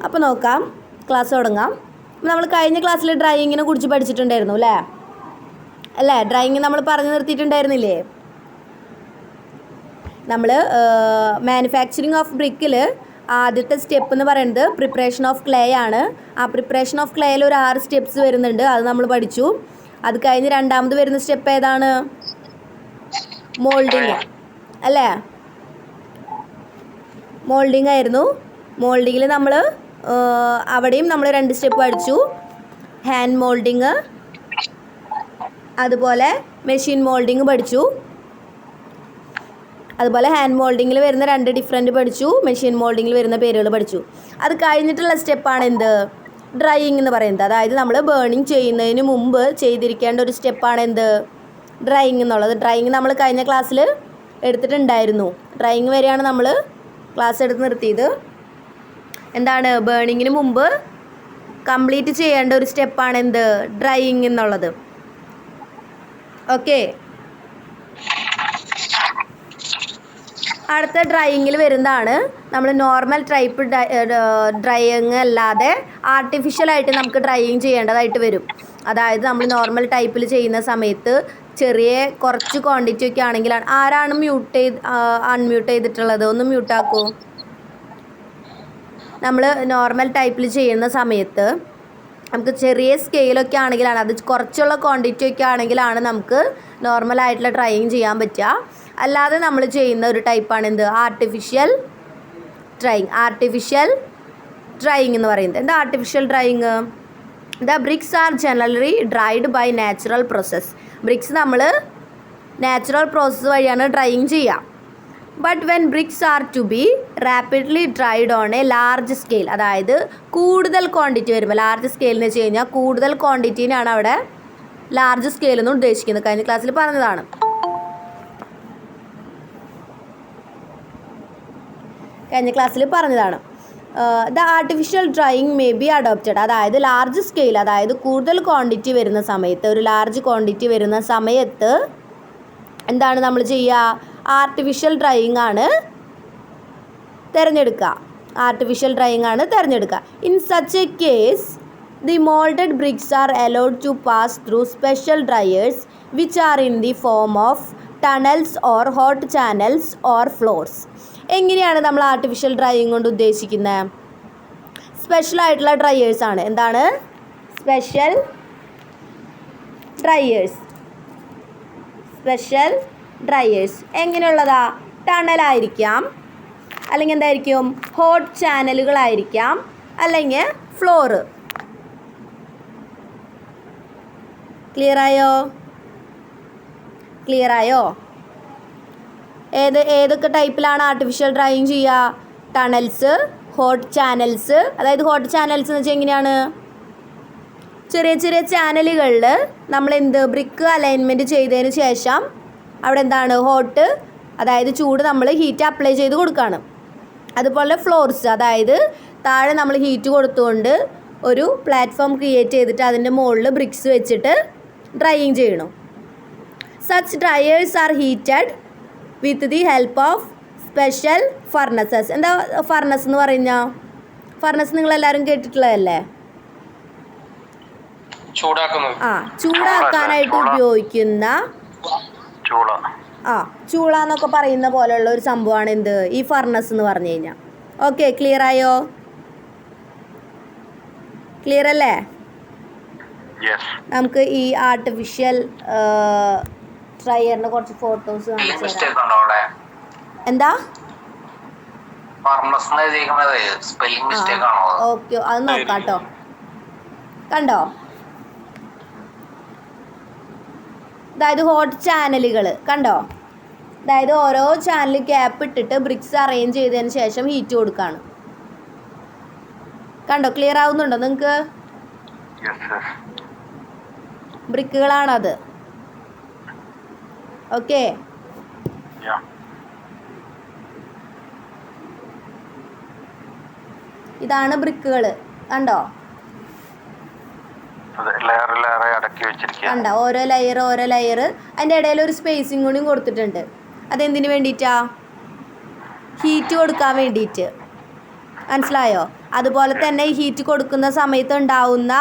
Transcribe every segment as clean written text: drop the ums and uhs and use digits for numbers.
അപ്പോൾ നോക്കാം, ക്ലാസ് തുടങ്ങാം. നമ്മൾ കഴിഞ്ഞ ക്ലാസ്സിൽ ഡ്രൈയിങ്ങിനെ കുറിച്ച് പഠിച്ചിട്ടുണ്ടായിരുന്നു അല്ലേ? ഡ്രൈയിങ് നമ്മൾ പറഞ്ഞു നിർത്തിയിട്ടുണ്ടായിരുന്നില്ലേ? നമ്മൾ മാനുഫാക്ചറിങ് ഓഫ് ബ്രിക്കിൽ ആദ്യത്തെ സ്റ്റെപ്പ് എന്ന് പറയുന്നത് പ്രിപ്പറേഷൻ ഓഫ് ക്ലേ ആണ്. ആ പ്രിപ്പറേഷൻ ഓഫ് ക്ലേയിൽ ഒരു 6 സ്റ്റെപ്സ് വരുന്നുണ്ട്, അത് നമ്മൾ പഠിച്ചു. അത് കഴിഞ്ഞ് രണ്ടാമത് വരുന്ന സ്റ്റെപ്പ് ഏതാണ്? മോൾഡിങ് അല്ലേ? മോൾഡിങ് ആയിരുന്നു. മോൾഡിങ്ങിൽ നമ്മൾ അവിടെയും നമ്മൾ 2 സ്റ്റെപ്പ് പഠിച്ചു. ഹാൻഡ് മോൾഡിങ്, അതുപോലെ മെഷീൻ മോൾഡിങ് പഠിച്ചു. അതുപോലെ ഹാൻഡ് മോൾഡിങ്ങിൽ വരുന്ന 2 ഡിഫറൻറ്റ് പഠിച്ചു, മെഷീൻ മോൾഡിങ്ങിൽ വരുന്ന പേരുകൾ പഠിച്ചു. അത് കഴിഞ്ഞിട്ടുള്ള സ്റ്റെപ്പാണ് എന്ത്? ഡ്രൈയിങ് എന്ന് പറയുന്നത്. അതായത് നമ്മൾ ബേണിങ് ചെയ്യുന്നതിന് മുമ്പ് ചെയ്തിരിക്കേണ്ട ഒരു സ്റ്റെപ്പാണ് എന്ത്? ഡ്രൈയിങ് എന്നുള്ളത്. ഡ്രൈയിങ് നമ്മൾ കഴിഞ്ഞ ക്ലാസ്സിൽ എടുത്തിട്ടുണ്ടായിരുന്നു. ഡ്രൈയിങ് വരെയാണ് നമ്മൾ ക്ലാസ് എടുത്ത് നിർത്തിയത്. എന്താണ്? ബേണിങ്ങിന് മുമ്പ് കംപ്ലീറ്റ് ചെയ്യേണ്ട ഒരു സ്റ്റെപ്പാണ് എന്ത്? ഡ്രൈയിങ് എന്നുള്ളത്. ഓക്കെ, അടുത്ത ഡ്രൈയിങ്ങിൽ വരുന്നതാണ് നമ്മൾ നോർമൽ ടൈപ്പ് ഡ്രൈയിങ് അല്ലാതെ ആർട്ടിഫിഷ്യലായിട്ട് നമുക്ക് ഡ്രൈയിങ് ചെയ്യേണ്ടതായിട്ട് വരും. അതായത് നമ്മൾ നോർമൽ ടൈപ്പിൽ ചെയ്യുന്ന സമയത്ത് കുറച്ച് ക്വാണ്ടിറ്റി ഒക്കെ ആണെങ്കിലാണ്. ആരാണ് അൺമ്യൂട്ട് ചെയ്തിട്ടുള്ളത്? ഒന്ന് മ്യൂട്ടാക്കൂ. നമ്മൾ നോർമൽ ടൈപ്പിൽ ചെയ്യുന്ന സമയത്ത് നമുക്ക് ചെറിയ സ്കെയിലൊക്കെ ആണെങ്കിലാണ്, അത് കുറച്ചുള്ള ക്വാണ്ടിറ്റി ഒക്കെ ആണെങ്കിലാണ് നമുക്ക് നോർമലായിട്ടുള്ള ഡ്രൈയിങ് ചെയ്യാൻ പറ്റുക. അല്ലാതെ നമ്മൾ ചെയ്യുന്ന ഒരു ടൈപ്പാണ് എന്ത്? Artificial drying. ആർട്ടിഫിഷ്യൽ ഡ്രൈയിങ് എന്ന് പറയുന്നത് എന്താ? Artificial drying, the bricks are generally dried by natural process. Bricks നമ്മൾ നാച്ചുറൽ പ്രോസസ്സ് വഴിയാണ് ഡ്രൈയിങ് ചെയ്യുക. But when bricks are to be rapidly dried on a large scale, അതായത് കൂടുതൽ ക്വാണ്ടിറ്റി വരുമ്പോൾ, large scale എന്ന് വെച്ച് കഴിഞ്ഞാൽ കൂടുതൽ ക്വാണ്ടിറ്റീനാണ് അവിടെ ലാർജ് സ്കെയിൽ എന്ന് ഉദ്ദേശിക്കുന്നത്. കഴിഞ്ഞ ക്ലാസ്സിൽ പറഞ്ഞതാണ്. The artificial drying may be adopted. അതായത് ലാർജ് സ്കെയിൽ, അതായത് കൂടുതൽ ക്വാണ്ടിറ്റി വരുന്ന സമയത്ത്, ഒരു ലാർജ് ക്വാണ്ടിറ്റി വരുന്ന സമയത്ത് എന്താണ് നമ്മൾ ചെയ്യുക? ആർട്ടിഫിഷ്യൽ ഡ്രൈയിങ് ആണ് തിരഞ്ഞെടുക്കുക. ആർട്ടിഫിഷ്യൽ ഡ്രൈയിങ് ആണ് തിരഞ്ഞെടുക്കുക. In such a case the moulded bricks are allowed to pass through special dryers which are in the form of tunnels or hot channels or floors. എങ്ങനെയാണ് നമ്മൾ ആർട്ടിഫിഷ്യൽ ഡ്രൈയിങ് കൊണ്ട് ഉദ്ദേശിക്കുന്നത്? Special ആയിട്ടുള്ള dryers ആണ്. എന്താണ്? Special dryers. Special dryers എങ്ങനെയുള്ളതാ? ടണലായിരിക്കാം, അല്ലെങ്കിൽ എന്തായിരിക്കും? ഹോട്ട് ചാനലുകളായിരിക്കാം, അല്ലെങ്കിൽ ഫ്ലോറ്. ക്ലിയർ ആയോ? ഏതൊക്കെ ടൈപ്പിലാണ് ആർട്ടിഫിഷ്യൽ ഡ്രൈയിങ് ചെയ്യുക? Tunnels, hot channels. അതായത് ഹോട്ട് ചാനൽസ് എന്ന് വെച്ചാൽ എങ്ങനെയാണ്? ചെറിയ ചെറിയ ചാനലുകളിൽ നമ്മൾ ബ്രിക്ക് അലൈൻമെൻറ്റ് ചെയ്തതിന് ശേഷം അവിടെ എന്താണ്? ഹോട്ട്, അതായത് ചൂട്, നമ്മൾ ഹീറ്റ് അപ്ലൈ ചെയ്ത് കൊടുക്കുകയാണ്. അതുപോലെ ഫ്ലോർസ്, അതായത് താഴെ നമ്മൾ ഹീറ്റ് കൊടുത്തുകൊണ്ട് ഒരു പ്ലാറ്റ്ഫോം ക്രിയേറ്റ് ചെയ്തിട്ട് അതിൻ്റെ മുകളിൽ ബ്രിക്സ് വെച്ചിട്ട് ഡ്രൈയിങ് ചെയ്യണം. Such dryers R heated with the help of special furnaces. എന്താ ഫർണസ് എന്ന് പറഞ്ഞാൽ? ഫർണസ് നിങ്ങളെല്ലാവരും കേട്ടിട്ടുള്ളതല്ലേ? ചൂടാക്കാനായിട്ട് ഉപയോഗിക്കുന്ന ചൂള എന്നൊക്കെ പറയുന്ന പോലെയുള്ള ഒരു സംഭവമാണ് എന്ത്? ഈ ഫർണസ് എന്ന് പറഞ്ഞു കഴിഞ്ഞാൽ. ഓക്കെ, ക്ലിയർ ആയോ? ക്ലിയർ അല്ലേ? നമുക്ക് ഈ ആർട്ടിഫിഷ്യൽ ഡ്രയറിന്റെ കുറച്ച് ഫോട്ടോസ് എന്താ? ഓക്കെ, അത് നോക്കാം കേട്ടോ. കണ്ടോ? അതായത് ഹോട്ട് ചാനലുകൾ കണ്ടോ? അതായത് ഓരോ ചാനൽ ഗ്യാപ്പ് ഇട്ടിട്ട് ബ്രിക്സ് അറേഞ്ച് ചെയ്തതിന് ശേഷം ഹീറ്റ് കൊടുക്കുകയാണ്. കണ്ടോ? ക്ലിയർ ആവുന്നുണ്ടോ നിങ്ങൾക്ക്? ബ്രിക്കുകളാണത്. ഓക്കെ, ഇതാണ് ബ്രിക്കുകൾ. കണ്ടോ? കണ്ട ഓരോ ലെയർ അതിൻ്റെ ഇടയിൽ ഒരു സ്പേസിങ് കൂടി കൊടുത്തിട്ടുണ്ട്. അതെന്തിനു വേണ്ടിയിട്ടാ? ഹീറ്റ് കൊടുക്കാൻ വേണ്ടിയിട്ട്. മനസ്സിലായോ? അതുപോലെ തന്നെ ഈ ഹീറ്റ് കൊടുക്കുന്ന സമയത്ത് ഉണ്ടാവുന്ന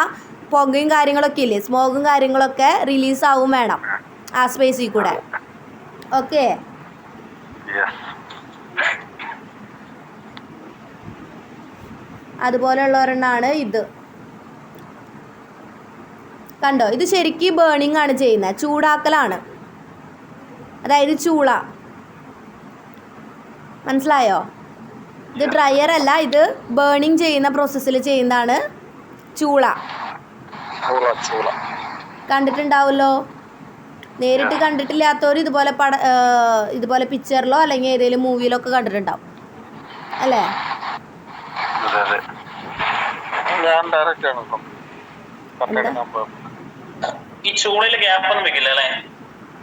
പുകയും കാര്യങ്ങളൊക്കെ ഇല്ലേ, സ്മോഗും കാര്യങ്ങളൊക്കെ റിലീസാവും വേണം ആ സ്പേസിൽ കൂടെ. ഓക്കെ, അതുപോലെയുള്ളവരെണ്ണാണ് ഇത്. കണ്ടോ, ഇത് ശരിക്കും ബേണിംഗ് ആണ് ചെയ്യുന്നത്, ചൂടാക്കലാണ്, അതായത് ചൂള. മനസ്സിലായോ? ഇത് ഡ്രയർ അല്ല, ഇത് ബേണിംഗ് ചെയ്യുന്ന പ്രോസസ്സിൽ ചെയ്യുന്നതാണ് ചൂള. കണ്ടിട്ടുണ്ടാവുമല്ലോ, നേരിട്ട് കണ്ടിട്ടില്ലാത്തവർ ഇതുപോലെ ഇതുപോലെ പിക്ചറിലോ അല്ലെങ്കിൽ ഏതെങ്കിലും മൂവിയിലോ ഒക്കെ കണ്ടിട്ടുണ്ടാവും അല്ലേ?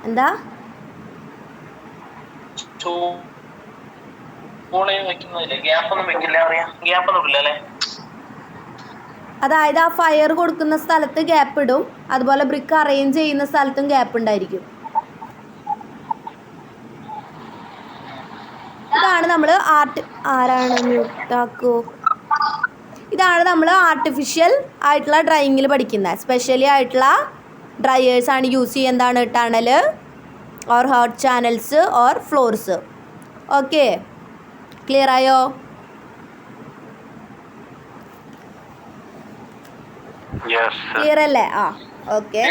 എന്താ അതായത് ആ ഫയർ കൊടുക്കുന്ന സ്ഥലത്ത് ഗ്യാപ്പ് ഇടും, അതുപോലെ ബ്രിക്ക് അറേഞ്ച് ചെയ്യുന്ന സ്ഥലത്തും ഗ്യാപ്പ് ഉണ്ടായിരിക്കും. ഇതാണ് നമ്മൾ ഇതാണ് നമ്മൾ ആർട്ടിഫിഷ്യൽ ആയിട്ടുള്ള ഡ്രൈയിങ്ങിൽ പഠിക്കുന്നത്. സ്പെഷ്യലി ആയിട്ടുള്ള ഡ്രയേഴ്സാണ് യൂസ് ചെയ്യുക. എന്താണ്? Tunnel or hot channels or floors. Okay, clear ആയോ? ക്ലിയർ അല്ലേ? ആ, ഓക്കെ.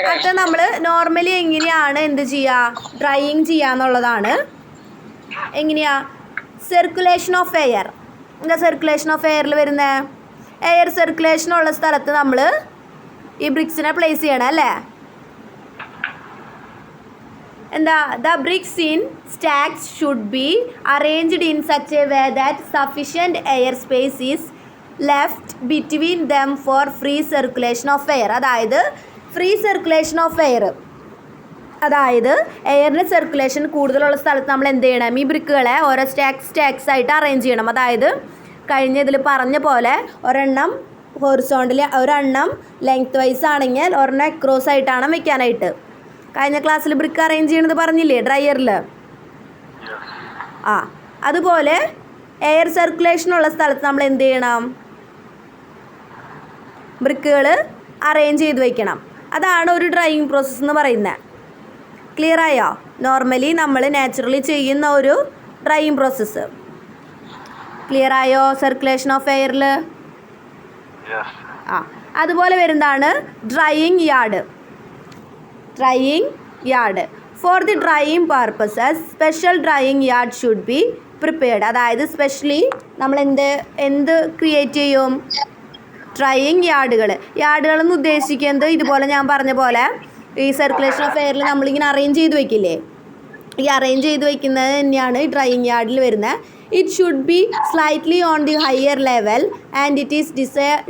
അടുത്ത നമ്മൾ നോർമലി എങ്ങനെയാണ് എന്ത് ചെയ്യുക, ഡ്രൈയിങ് ചെയ്യാന്നുള്ളതാണ്. എങ്ങനെയാ? Circulation of air. എന്താ സർക്കുലേഷൻ ഓഫ് എയറിൽ വരുന്നത്? എയർ സർക്കുലേഷൻ ഉള്ള സ്ഥലത്ത് നമ്മൾ ഈ ബ്രിക്സിനെ പ്ലേസ് ചെയ്യണം അല്ലേ? എന്താ? The BRICS in stacks should be arranged in such a way that sufficient air space is left between them for free circulation of air. അതായത് ഫ്രീ സർക്കുലേഷൻ ഓഫ് എയർ, അതായത് എയറിൻ്റെ circulation കൂടുതലുള്ള സ്ഥലത്ത് നമ്മൾ എന്ത് ചെയ്യണം? ഈ ബ്രിക്കുകളെ ഓരോ സ്റ്റാക്സ് ആയിട്ട് അറേഞ്ച് ചെയ്യണം. അതായത് കഴിഞ്ഞ ഇതിൽ പറഞ്ഞ പോലെ ഒരെണ്ണം ഹൊറിസോണ്ടലി, ഒരെണ്ണം ലെങ്ത് വൈസ് ആണെങ്കിൽ ഒരെണ്ണം അക്രോസ് ആയിട്ടാണ് വെക്കാനായിട്ട്. കഴിഞ്ഞ ക്ലാസ്സിൽ ബ്രിക്ക് അറേഞ്ച് ചെയ്യണത് പറഞ്ഞില്ലേ ഡ്രയറിൽ? ആ, അതുപോലെ എയർ സർക്കുലേഷൻ ഉള്ള സ്ഥലത്ത് നമ്മൾ എന്ത് ചെയ്യണം? ബ്രിക്കുകൾ അറേഞ്ച് ചെയ്ത് വയ്ക്കണം. അതാണ് ഒരു ഡ്രൈയിങ് പ്രോസസ്സ് എന്ന് പറയുന്നത്. ക്ലിയർ ആയോ? നോർമലി നമ്മൾ നാച്ചുറലി ചെയ്യുന്ന ഒരു ഡ്രൈയിങ് പ്രോസസ്സ്. ക്ലിയർ ആയോ? സർക്കുലേഷൻ ഓഫ് എയറിൽ. ആ, അതുപോലെ വരുന്നതാണ് drying yard. Drying yard for the drying purposes special drying yard should be prepared. അതായത് സ്പെഷ്യലി നമ്മൾ എന്ത് ക്രിയേറ്റ് ചെയ്യും? ഡ്രൈയിങ് യാർഡുകളെന്ന് ഉദ്ദേശിക്കുന്നത് ഇതുപോലെ ഞാൻ പറഞ്ഞ പോലെ ഈ സർക്കുലേഷൻ ഓഫ് എയറിൽ നമ്മളിങ്ങനെ അറേഞ്ച് ചെയ്ത് വയ്ക്കില്ലേ, ഈ അറേഞ്ച് ചെയ്ത് വയ്ക്കുന്നത് തന്നെയാണ് ഈ ഡ്രൈയിങ് യാർഡിൽ വരുന്നത്. It should be slightly on the higher level and it is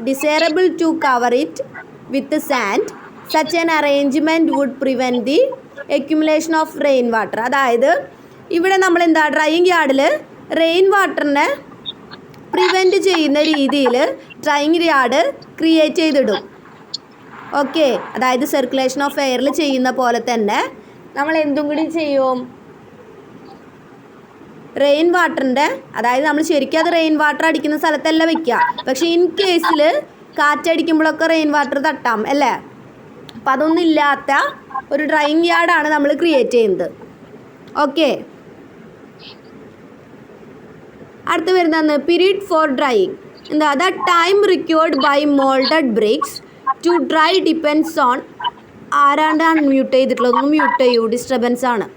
desirable to cover it with sand. Such an arrangement would prevent the accumulation of rain water. അതായത് ഇവിടെ നമ്മൾ എന്താ, ഡ്രൈയിങ് യാർഡിൽ റെയിൻ വാട്ടറിനെ പ്രിവെൻറ്റ് ചെയ്യുന്ന രീതിയിൽ ഡ്രൈയിങ് യാർഡ് ക്രിയേറ്റ് ചെയ്തിടും. Okay, അതായത് സർക്കുലേഷൻ ഓഫ് എയറിൽ ചെയ്യുന്ന പോലെ തന്നെ നമ്മൾ എന്തും കൂടി ചെയ്യും? റെയിൻ വാട്ടറിൻ്റെ, അതായത് നമ്മൾ ശരിക്കും അത് റെയിൻ വാട്ടർ അടിക്കുന്ന സ്ഥലത്തല്ല വയ്ക്കുക, പക്ഷേ ഇൻ കേസിൽ കാറ്റടിക്കുമ്പോഴൊക്കെ റെയിൻ വാട്ടർ തട്ടാം അല്ലേ? അപ്പം അതൊന്നും ഇല്ലാത്ത ഒരു ഡ്രൈയിങ് യാർഡാണ് നമ്മൾ ക്രിയേറ്റ് ചെയ്യുന്നത്. ഓക്കെ, അടുത്ത് വരുന്നതാണ് പീരീഡ് ഫോർ ഡ്രൈയിങ്. എന്താ? The time required by moulded bricks to dry depends on. ആരാണ്ട് അൺമ്യൂട്ട് ചെയ്തിട്ടുള്ളത്? ഒന്ന് മ്യൂട്ട് ചെയ്യൂ, ഡിസ്റ്റർബൻസ് ആണ്.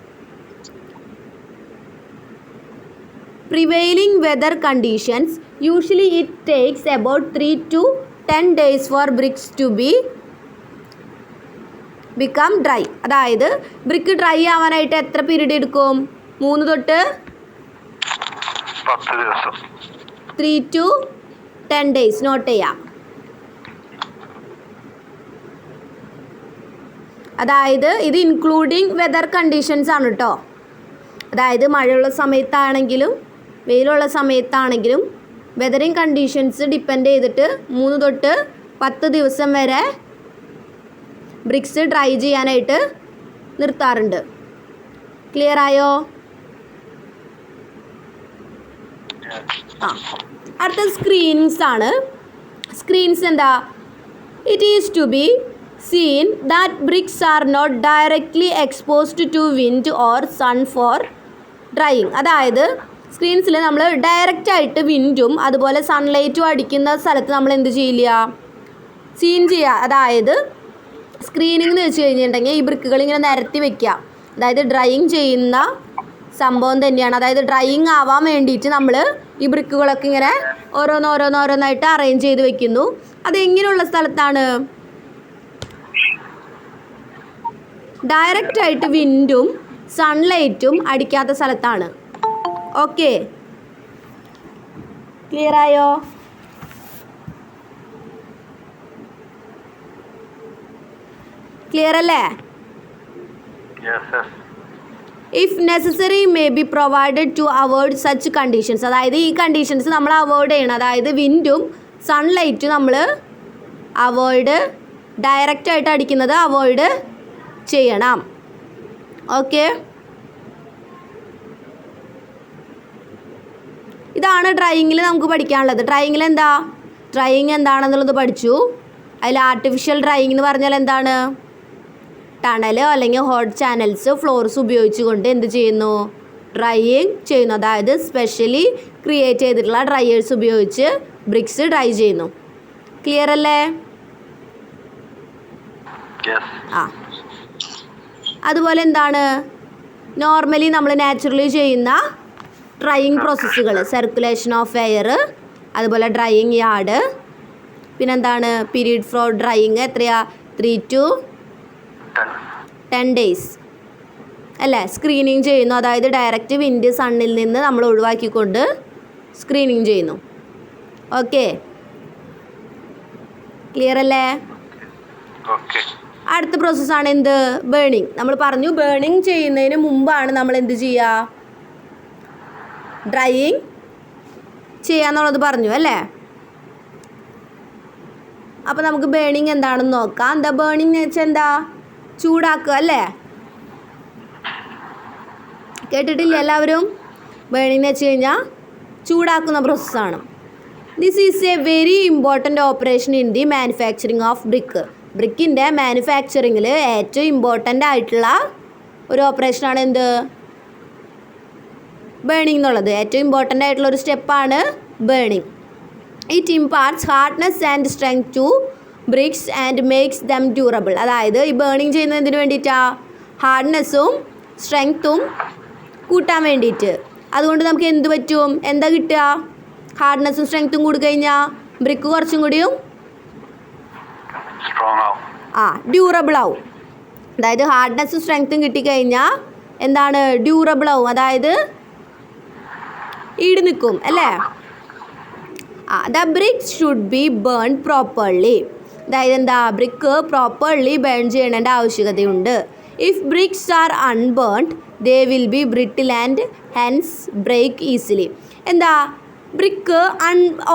Prevailing weather conditions, usually it takes about 3 to 10 days for bricks to become dry. അതായത് brick dry ആവാനായിട്ട് എത്ര period എടുക്കും? 3 തൊട്ട് 10 ദിവസം. 3 to 10 days നോട്ട് ചെയ്യാം. അതായത് ഇത് ഇൻക്ലൂഡിങ് വെതർ കണ്ടീഷൻസ് ആണ് കേട്ടോ. അതായത് മഴയുള്ള സമയത്താണെങ്കിലും വെയിലുള്ള സമയത്താണെങ്കിലും വെതറിങ് കണ്ടീഷൻസ് ഡിപ്പെൻഡ് ചെയ്തിട്ട് 3 തൊട്ട് 10 ദിവസം വരെ ബ്രിക്സ് ഡ്രൈ ചെയ്യാനായിട്ട് നിർത്താറുണ്ട്. ക്ലിയർ ആയോ? ആ അടുത്ത സ്ക്രീനിങ്സ് ആണ്. സ്ക്രീൻസ് എന്താ? It is to be seen that bricks are not directly exposed to wind or sun for drying. അതായത് സ്ക്രീൻസിൽ നമ്മൾ ഡയറക്റ്റായിട്ട് വിൻഡും അതുപോലെ സൺലൈറ്റും അടിക്കുന്ന സ്ഥലത്ത് നമ്മൾ എന്ത് ചെയ്യില്ല? സീൻ ചെയ്യുക. അതായത് സ്ക്രീനിങ് എന്ന് വെച്ച് കഴിഞ്ഞിട്ടുണ്ടെങ്കിൽ ഈ ബ്രിക്കുകൾ ഇങ്ങനെ നിരത്തി വെക്കുക. അതായത് ഡ്രൈയിങ് ചെയ്യുന്ന സംഭവം തന്നെയാണ്. അതായത് ഡ്രൈയിങ് ആവാൻ വേണ്ടിയിട്ട് നമ്മൾ ഈ ബ്രിക്കുകളൊക്കെ ഇങ്ങനെ ഓരോന്നോരോന്നായിട്ട് അറേഞ്ച് ചെയ്ത് വെക്കുന്നു. അതെങ്ങനെയുള്ള സ്ഥലത്താണ്? ഡയറക്റ്റായിട്ട് വിൻഡും സൺലൈറ്റും അടിക്കാത്ത സ്ഥലത്താണ്. ഓക്കെ, ക്ലിയർ ആയോ? ക്ലിയർ അല്ലേ? If necessary may be provided to avoid such conditions. അതായത് ഈ കണ്ടീഷൻസ് നമ്മൾ അവോയ്ഡ് ചെയ്യണം. അതായത് വിൻഡും സൺലൈറ്റും നമ്മൾ ഡയറക്റ്റായിട്ട് അടിക്കുന്നത് അവോയ്ഡ് ചെയ്യണം. ഓക്കെ, ഇതാണ് ഡ്രൈയിങ്ങിൽ നമുക്ക് പഠിക്കാനുള്ളത്. ഡ്രൈയിങ്ങിൽ എന്താ? ഡ്രൈയിങ് എന്താണെന്നുള്ളത് പഠിച്ചു. അതിൽ ആർട്ടിഫിഷ്യൽ ഡ്രൈയിങ് എന്ന് പറഞ്ഞാൽ എന്താണ്? ടണൽ അല്ലെങ്കിൽ ഹോട്ട് ചാനൽസ്, ഫ്ലോർസ് ഉപയോഗിച്ചുകൊണ്ട് എന്ത് ചെയ്യുന്നു? ഡ്രൈയിങ് ചെയ്യുന്നു. അതായത് സ്പെഷ്യലി ക്രിയേറ്റ് ചെയ്തിട്ടുള്ള ഡ്രൈയേഴ്സ് ഉപയോഗിച്ച് ബ്രിക്സ് ഡ്രൈ ചെയ്യുന്നു. ക്ലിയർ അല്ലേ? ആ, അതുപോലെ എന്താണ്? നോർമലി നമ്മൾ നാച്ചുറലി ചെയ്യുന്ന ഡ്രൈയിങ് പ്രോസസ്സുകൾ, സർക്കുലേഷൻ ഓഫ് എയർ, അതുപോലെ ഡ്രൈയിങ് യാർഡ്, പിന്നെന്താണ്? പീരീഡ് ഫോർ ഡ്രൈയിങ് എത്രയാ? 3 to 10 days അല്ലേ? സ്ക്രീനിങ് ചെയ്യുന്നു. അതായത് ഡയറക്റ്റ് വിൻഡ് സണ്ണിൽ നിന്ന് നമ്മൾ ഒഴിവാക്കിക്കൊണ്ട് സ്ക്രീനിങ് ചെയ്യുന്നു. ഓക്കെ, ക്ലിയർ അല്ലേ? അടുത്ത പ്രോസസ്സാണ് എന്ത്? ബേണിങ്. നമ്മൾ പറഞ്ഞു ബേണിങ് ചെയ്യുന്നതിന് മുമ്പാണ് നമ്മൾ എന്ത് ചെയ്യുക? ഡ്രൈയിങ് ചെയ്യാന്നുള്ളത് പറഞ്ഞു അല്ലേ? അപ്പോൾ നമുക്ക് ബേണിങ് എന്താണെന്ന് നോക്കാം. എന്താ ബേണിങ് എന്ന് വെച്ചാൽ എന്താ? ചൂടാക്കുക അല്ലേ? കേട്ടിട്ടില്ല എല്ലാവരും? ബേണിങ് എന്ന് വെച്ച് കഴിഞ്ഞാൽ ചൂടാക്കുന്ന പ്രോസസ്സാണ്. This is a very important operation in the manufacturing of brick. ബ്രിക്കിൻ്റെ മാനുഫാക്ചറിങ്ങിൽ ഏറ്റവും ഇമ്പോർട്ടൻ്റ് ആയിട്ടുള്ള ഒരു ഓപ്പറേഷനാണ് എന്ത്? ബേണിംഗ് എന്നുള്ളത്. ഏറ്റവും ഇമ്പോർട്ടൻ്റ് ആയിട്ടുള്ള ഒരു സ്റ്റെപ്പാണ് burning. It imparts hardness and strength to bricks and makes them durable. അതായത് ഈ ബേണിംഗ് ചെയ്യുന്നതിന് വേണ്ടിയിട്ടാണ് ഹാർഡ്നെസ്സും സ്ട്രെങ്ത്തും കൂട്ടാൻ വേണ്ടിയിട്ട്. അതുകൊണ്ട് നമുക്ക് എന്ത് പറ്റും? എന്താ കിട്ടുക? ഹാർഡ്നെസ്സും സ്ട്രെങ്ത്തും കൂടി കഴിഞ്ഞാൽ ബ്രിക്ക് കുറച്ചും കൂടിയും ഡ്യൂറബിൾ ആവും. അതായത് ഹാർഡ്നെസ്സും സ്ട്രെങ്ത്തും കിട്ടിക്കഴിഞ്ഞാൽ എന്താണ്? ഡ്യൂറബിൾ ആവും. അതായത് ഈട് നിൽക്കും അല്ലേ? The bricks should be burn properly. അതായത് എന്താ? ബ്രിക്ക് പ്രോപ്പർലി ബേൺ ചെയ്യേണ്ട ആവശ്യകതയുണ്ട്. If bricks are unburned they will be brittle and hence break easily. എന്താ? ബ്രിക്ക്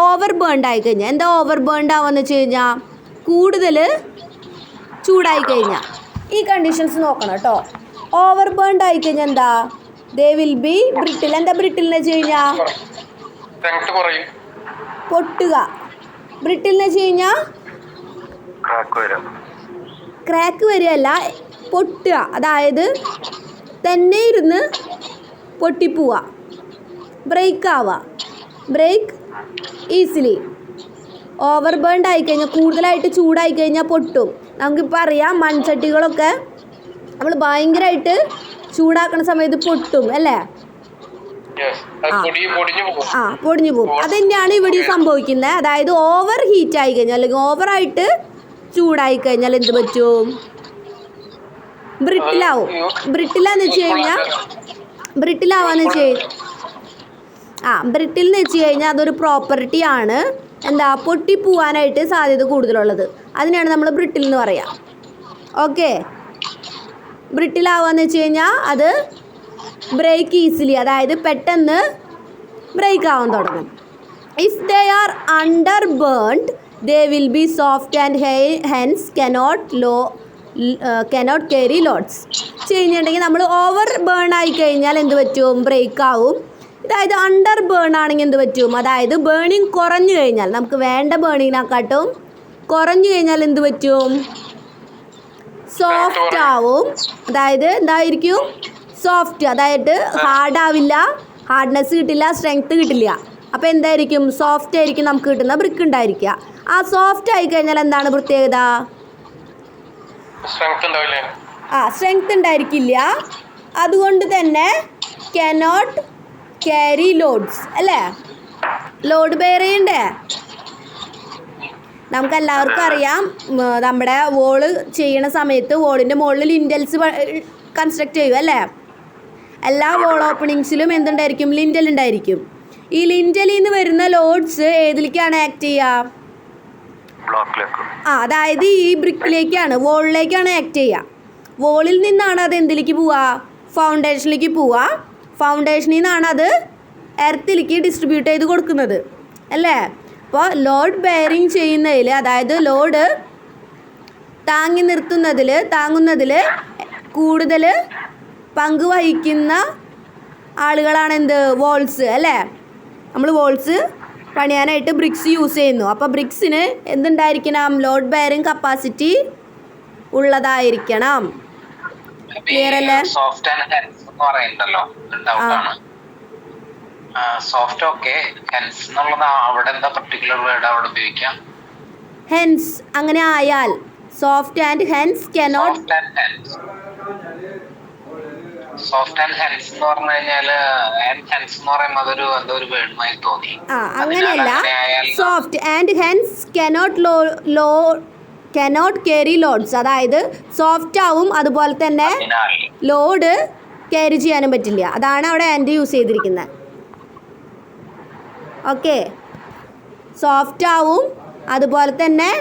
ഓവർ ബേൺഡ് ആയി കഴിഞ്ഞാൽ എന്താ? ഓവർ ബേൺഡ് ആവുമെന്ന് വെച്ച് കഴിഞ്ഞാൽ കൂടുതൽ ചൂടായി കഴിഞ്ഞാൽ ഈ കണ്ടീഷൻസ് നോക്കണം കേട്ടോ. ഓവർ ബേൺഡ് ആയി കഴിഞ്ഞാൽ എന്താ? ദേ വിൽ ബി ബ്രിട്ടിൽ. എന്താ ബ്രിട്ടിൽ എന്ന് വെച്ച് കഴിഞ്ഞാൽ? പൊട്ടുക. ബ്രിട്ടിൽ എന്ന് വെച്ച് കഴിഞ്ഞാൽ ക്രാക്ക് വരികയല്ല, പൊട്ടുക. അതായത് തന്നെ ഇരുന്ന് പൊട്ടിപ്പോവുക, ബ്രേക്ക് ആവുക. Break easily. ഓവർ ബേൺഡ് ആയിക്കഴിഞ്ഞാൽ, കൂടുതലായിട്ട് ചൂടായി കഴിഞ്ഞാൽ പൊട്ടും. നമുക്കിപ്പോൾ അറിയാം മൺചട്ടികളൊക്കെ നമ്മൾ ഭയങ്കരമായിട്ട് ചൂടാക്കുന്ന സമയത്ത് പൊട്ടും അല്ലേ? പൊടിഞ്ഞു പോകും. അത് തന്നെയാണ് ഇവിടെ സംഭവിക്കുന്നത്. അതായത് ഓവർ ഹീറ്റ് ആയി കഴിഞ്ഞാൽ അല്ലെങ്കിൽ ഓവറായിട്ട് ചൂടായി കഴിഞ്ഞാൽ എന്ത് പറ്റും? ബ്രിട്ടിലാവും. ബ്രിട്ടിലാന്ന് വെച്ച് കഴിഞ്ഞാൽ ബ്രിട്ടിലാവാന്ന് വെച്ച് ബ്രിട്ടിൽ എന്ന് വെച്ച് കഴിഞ്ഞാൽ അതൊരു പ്രോപ്പർട്ടി ആണ്. എന്താ? പൊട്ടിപ്പോവാനായിട്ട് സാധ്യത കൂടുതലുള്ളത്. അതിനാണ് നമ്മൾ ബ്രിട്ടിൽ എന്ന് പറയാം. ഓക്കെ, ബ്രിട്ടിലാവാന്ന് വെച്ച് കഴിഞ്ഞാൽ അത് ബ്രേക്ക് ഈസിലി, അതായത് പെട്ടെന്ന് ബ്രേക്ക് ആവാൻ തുടങ്ങും. If they are under burned they will be soft and hence cannot carry loads. ചെയ്യുന്നുണ്ടെങ്കിൽ നമ്മൾ ഓവർ ബേൺ ആയി കഴിഞ്ഞാൽ എന്ത് പറ്റും? ബ്രേക്ക് ആവും. അതായത് അണ്ടർ ബേൺ ആണെങ്കിൽ എന്ത് പറ്റും, അതായത് ബേണിങ് കുറഞ്ഞു കഴിഞ്ഞാൽ, നമുക്ക് വേണ്ട ബേണിങ്ങിനെക്കാട്ടും കുറഞ്ഞു കഴിഞ്ഞാൽ എന്ത് പറ്റും, സോഫ്റ്റ് ആവും. അതായത് എന്തായിരിക്കും, സോഫ്റ്റ്, അതായത് ഹാർഡാവില്ല, ഹാർഡ്നെസ് കിട്ടില്ല, സ്ട്രെങ്ത് കിട്ടില്ല. അപ്പോൾ എന്തായിരിക്കും, സോഫ്റ്റ് ആയിരിക്കും നമുക്ക് കിട്ടുന്ന ബ്രിക്ക് ഉണ്ടായിരിക്കുക. ആ സോഫ്റ്റ് ആയി കഴിഞ്ഞാൽ എന്താണ് പ്രത്യേകത, സ്ട്രെങ്ത് ഉണ്ടായിരിക്കില്ല. അതുകൊണ്ട് തന്നെ കനോട്ട് ക്യാരി ലോഡ്സ് അല്ലേ, ലോഡ് ബെയർ ചെയ്യണ്ടേ. നമുക്കെല്ലാവർക്കും അറിയാം, നമ്മുടെ വോള് ചെയ്യണ സമയത്ത് വോളിൻ്റെ മുകളിൽ ലിൻഡൽസ് കൺസ്ട്രക്ട് ചെയ്യും അല്ലേ. എല്ലാ വോൾ ഓപ്പണിങ്സിലും എന്തുണ്ടായിരിക്കും, ലിൻഡൽ ഉണ്ടായിരിക്കും. ഈ ലിൻഡലിൽ നിന്ന് വരുന്ന ലോഡ്സ് ഏതിലേക്കാണ് ആക്ട് ചെയ്യുക, അതായത് ഈ ബ്രിക്കിലേക്കാണ്, വോളിലേക്കാണ് ആക്ട് ചെയ്യുക. വോളിൽ നിന്നാണ് അത് എന്തിലേക്ക് പോവുക, ഫൗണ്ടേഷനിലേക്ക് പോവുക. ഫൗണ്ടേഷനിൽ നിന്നാണ് അത് എർത്തിലേക്ക് ഡിസ്ട്രിബ്യൂട്ട് ചെയ്ത് കൊടുക്കുന്നത് അല്ലേ. അപ്പോൾ ലോഡ് ബെയറിങ് ചെയ്യുന്നതിൽ, അതായത് ലോഡ് താങ്ങുന്നതിൽ കൂടുതൽ പങ്ക് വഹിക്കുന്ന ആളുകളാണ് എന്ത്, വോൾസ് അല്ലേ. നമ്മൾ വോൾസ് പണിയാനായിട്ട് ബ്രിക്സ് യൂസ് ചെയ്യുന്നു. അപ്പോൾ ബ്രിക്സിന് എന്തുണ്ടായിരിക്കണം, ലോഡ് ബെയറിങ് കപ്പാസിറ്റി ഉള്ളതായിരിക്കണം. ക്ലിയർ അല്ലേ? സോഫ്റ്റ് ആൻഡ് ഹെൻസ് എന്ന് പറയുന്നുണ്ടല്ലോ, സോഫ്റ്റ് ഓക്കെ, ഹെൻസ് എന്നുള്ളത് അവിടെ എന്താ പർട്ടിക്കുലർ വേർഡ് അവിടെ ഉപയോഗിക്കാം, ഹെൻസ് അങ്ങനെ ആയാൽ, soft and hence cannot, soft and hence എന്ന് പറഞ്ഞു കഴിഞ്ഞാല് ഹെൻസ് എന്ന് പറയുമ്പോൾ അതൊരു എന്തോ ഒരു വേർഡുമായി തോന്നി. അങ്ങനെയല്ല, soft and hence cannot carry loads, അതായത് സോഫ്റ്റ് ആവും, അതുപോലെ തന്നെ ലോഡ് ക്യാരി ചെയ്യാനും പറ്റില്ല. അതാണ് അവിടെ ആൻഡ് യൂസ് ചെയ്തിരിക്കുന്നത്. ഓക്കെ, സോഫ്റ്റ് ആവും, അതുപോലെ തന്നെ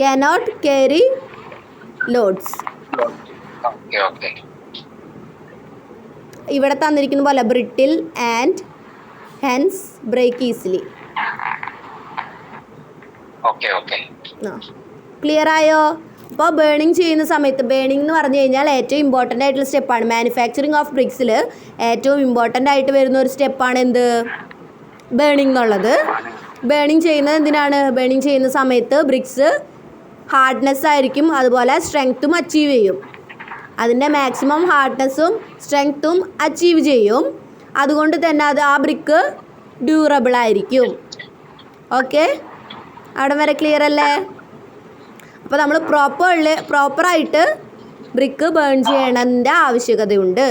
കനോട്ട് ക്യാരി ലോഡ്സ്. ഇവിടെ തന്നിരിക്കുന്ന പോലെ brittle and hence break easily. Clear ആയോ? അപ്പോൾ ബേണിംഗ് ചെയ്യുന്ന സമയത്ത്, ബേണിംഗ് എന്ന് പറഞ്ഞു കഴിഞ്ഞാൽ ഏറ്റവും ഇമ്പോർട്ടൻ്റ് ആയിട്ടുള്ള സ്റ്റെപ്പാണ്. മാനുഫാക്ചറിങ് ഓഫ് ബ്രിക്സിൽ ഏറ്റവും ഇമ്പോർട്ടൻ്റ് ആയിട്ട് വരുന്ന ഒരു സ്റ്റെപ്പാണ് എന്ത്, ബേണിംഗ് എന്നുള്ളത്. ബേണിംഗ് ചെയ്യുന്നത് എന്തിനാണ്, ബേണിംഗ് ചെയ്യുന്ന സമയത്ത് ബ്രിക്സ് ഹാർഡ്നെസ് ആയിരിക്കും, അതുപോലെ സ്ട്രെങ്ത്തും അച്ചീവ് ചെയ്യും. അതിൻ്റെ മാക്സിമം ഹാർഡ്നെസ്സും സ്ട്രെങ്ത്തും അച്ചീവ് ചെയ്യും. അതുകൊണ്ട് തന്നെ അത് ആ ബ്രിക്ക് ഡ്യൂറബിൾ ആയിരിക്കും. ഓക്കെ, അവിടെ വരെ ക്ലിയർ അല്ലേ? അപ്പോൾ നമ്മൾ പ്രോപ്പറായിട്ട് ബ്രിക്ക് ബേൺ ചെയ്യണതിൻ്റെ ആവശ്യകതയുണ്ട്.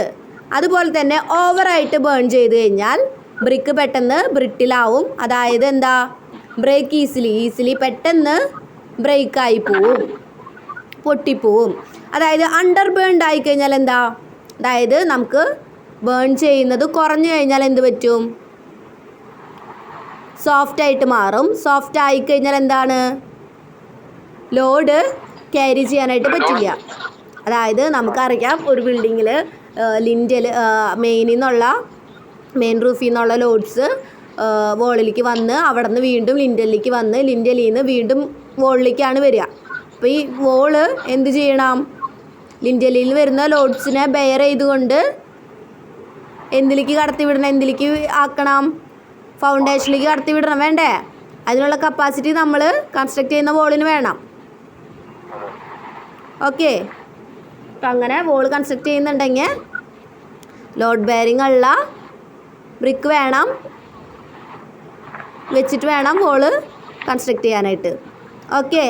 അതുപോലെ തന്നെ ഓവറായിട്ട് ബേൺ ചെയ്ത് കഴിഞ്ഞാൽ ബ്രിക്ക് പെട്ടെന്ന് ബ്രിട്ടിലാവും. അതായത് എന്താ, ബ്രേക്ക് ഈസിലി പെട്ടെന്ന് ബ്രേക്കായി പോവും, പൊട്ടിപ്പോവും. അതായത് അണ്ടർ ബേൺഡ് ആയിക്കഴിഞ്ഞാൽ എന്താ, അതായത് നമുക്ക് ബേൺ ചെയ്യുന്നത് കുറഞ്ഞു കഴിഞ്ഞാൽ എന്ത് പറ്റും, സോഫ്റ്റ് ആയിട്ട് മാറും. സോഫ്റ്റ് ആയിക്കഴിഞ്ഞാൽ എന്താണ്, ലോഡ് ക്യാരി ചെയ്യാനായിട്ട് പറ്റില്ല. അതായത് നമുക്കറിയാം, ഒരു ബിൽഡിങ്ങിൽ ലിൻഡൽ മെയിൻ റൂഫിൽ നിന്നുള്ള ലോഡ്സ് വോളിലേക്ക് വന്ന് അവിടെ നിന്ന് വീണ്ടും ലിൻഡലിലേക്ക് വന്ന് ലിൻഡലിൽ നിന്ന് വീണ്ടും വോളിലേക്കാണ് വരിക. അപ്പോൾ ഈ വോള് എന്ത് ചെയ്യണം, ലിൻഡലിൽ വരുന്ന ലോഡ്സിനെ ബെയർ ചെയ്തുകൊണ്ട് എന്തിലേക്ക് കടത്തി വിടണം, എന്തിലേക്ക് ആക്കണം, ഫൗണ്ടേഷനിലേക്ക് കടത്തി വിടണം വേണ്ടേ. അതിനുള്ള കപ്പാസിറ്റി നമ്മൾ കൺസ്ട്രക്ട് ചെയ്യുന്ന വോളിന് വേണം. ഓക്കെ, അപ്പം അങ്ങനെ വോൾ കൺസ്ട്രക്ട് ചെയ്യുന്നുണ്ടെങ്കിൽ ലോഡ് ബെയറിംഗ് ഉള്ള ബ്രിക്ക് വേണം, വെച്ചിട്ട് വേണം വോള് കൺസ്ട്രക്ട് ചെയ്യാനായിട്ട്. ഓക്കെ,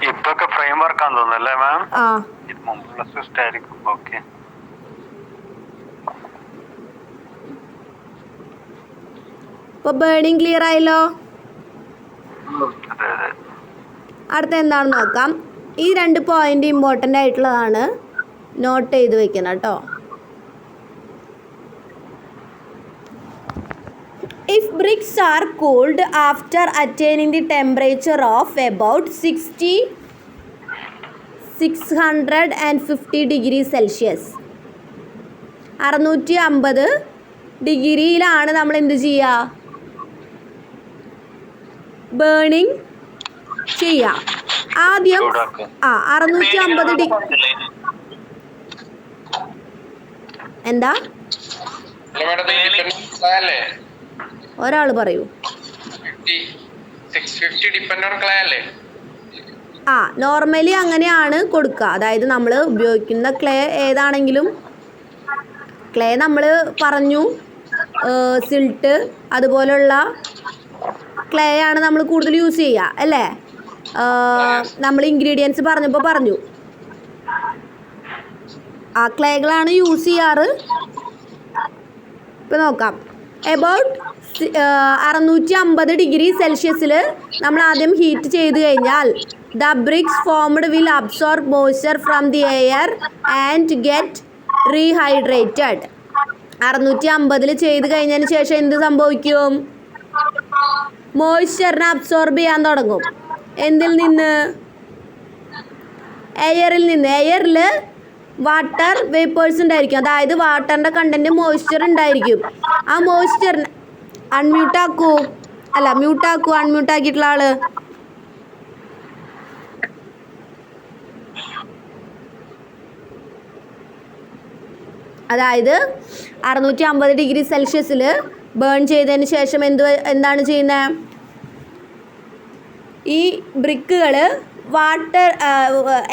ഇതൊക്കെ ഫ്രെയിം വർക്ക് ആണെന്ന് തോന്നുന്നല്ലേ മാം? ആ, ഇത് മുമ്പുള്ള സിസ്റ്റം ആയിരിക്കും. ഓക്കെ, ഇപ്പോൾ ബേണിംഗ് ക്ലിയർ ആയല്ലോ. അടുത്ത എന്താണെന്ന് നോക്കാം. ഈ 2 പോയിന്റ് ഇമ്പോർട്ടൻ്റ് ആയിട്ടുള്ളതാണ്, നോട്ട് ചെയ്ത് വെക്കണം കേട്ടോ. If bricks are cooled after attaining the temperature of about 650 degrees Celsius, 650 ഡിഗ്രിയിലാണ് നമ്മൾ എന്ത് ചെയ്യുക, ബേണിംഗ് ചെയ്യുക. ആദ്യം 650 എന്താ ഒരാൾ പറയൂ. നോർമലി അങ്ങനെയാണ് കൊടുക്കുക. അതായത് നമ്മൾ ഉപയോഗിക്കുന്ന ക്ലേ ഏതാണെങ്കിലും ക്ലേ നമ്മൾ പറഞ്ഞു സിൽട്ട് അതുപോലുള്ള ക്ലേ ആണ് നമ്മൾ കൂടുതൽ യൂസ് ചെയ്യുക അല്ലേ? നമ്മൾ ഇൻഗ്രീഡിയൻസ് പറഞ്ഞപ്പോൾ പറഞ്ഞു ആ ക്ലേകളാണ് യൂസ് ചെയ്യാറ്. ഇപ്പം നോക്കാം. എബൌട്ട് 650 ഡിഗ്രി സെൽഷ്യസിൽ നമ്മൾ ആദ്യം ഹീറ്റ് ചെയ്ത് കഴിഞ്ഞാൽ the bricks formed will absorb moisture from the air and get rehydrated. 650 ചെയ്ത് കഴിഞ്ഞതിന് ശേഷം എന്ത് സംഭവിക്കും? മോയ്സ്ചറിനെ അബ്സോർബ് ചെയ്യാൻ തുടങ്ങും. എന്തിൽ നിന്ന്? എയറിൽ നിന്ന്. എയറിൽ വാട്ടർ വേപ്പേഴ്സ് ഉണ്ടായിരിക്കും. അതായത് വാട്ടറിൻ്റെ കണ്ടൻറ്റ് മോയ്സ്ചർ ഉണ്ടായിരിക്കും. ആ മോയ്സ്ചറിന് അൺമ്യൂട്ടാക്കൂ. അൺമ്യൂട്ടാക്കിയിട്ടുള്ള ആള്. അതായത് 650 ഡിഗ്രി സെൽഷ്യസിൽ ബേൺ ചെയ്തതിന് ശേഷം എന്താണ് ചെയ്യുന്നത്? ഈ ബ്രിക്കുകൾ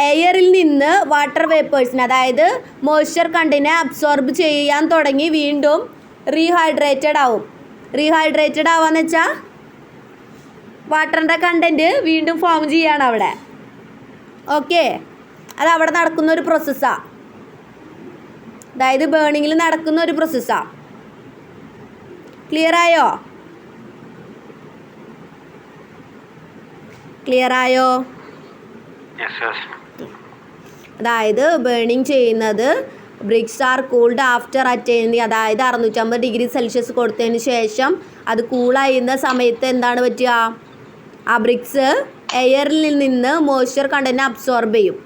എയറിൽ നിന്ന് വാട്ടർ വേപ്പേഴ്സിന് അതായത് മോയ്സ്ചർ കണ്ടന്റിനെ അബ്സോർബ് ചെയ്യാൻ തുടങ്ങി വീണ്ടും റീഹൈഡ്രേറ്റഡ് ആവും. റീഹൈഡ്രേറ്റഡ് ആവാന്ന് വെച്ചാൽ വാട്ടറിൻ്റെ കണ്ടൻറ്റ് വീണ്ടും ഫോം ചെയ്യാണ് അവിടെ. ഓക്കെ, അത് അവിടെ നടക്കുന്ന ഒരു പ്രോസസ്സാണ്. അതായത് ബേണിങ്ങിൽ നടക്കുന്ന ഒരു പ്രോസസ്സാണ്. ക്ലിയർ ആയോ? അതായത് ബേണിങ് ചെയ്യുന്നത് BRICS R cooled after attaining, അതായത് 650 ഡിഗ്രി സെൽഷ്യസ് കൊടുത്തതിന് ശേഷം അത് കൂളായിരുന്ന സമയത്ത് എന്താണ് പറ്റുക? ആ ബ്രിക്സ് എയറിൽ നിന്ന് മോയ്സ്ചർ കണ്ടന്റ് അബ്സോർബ് ചെയ്യും.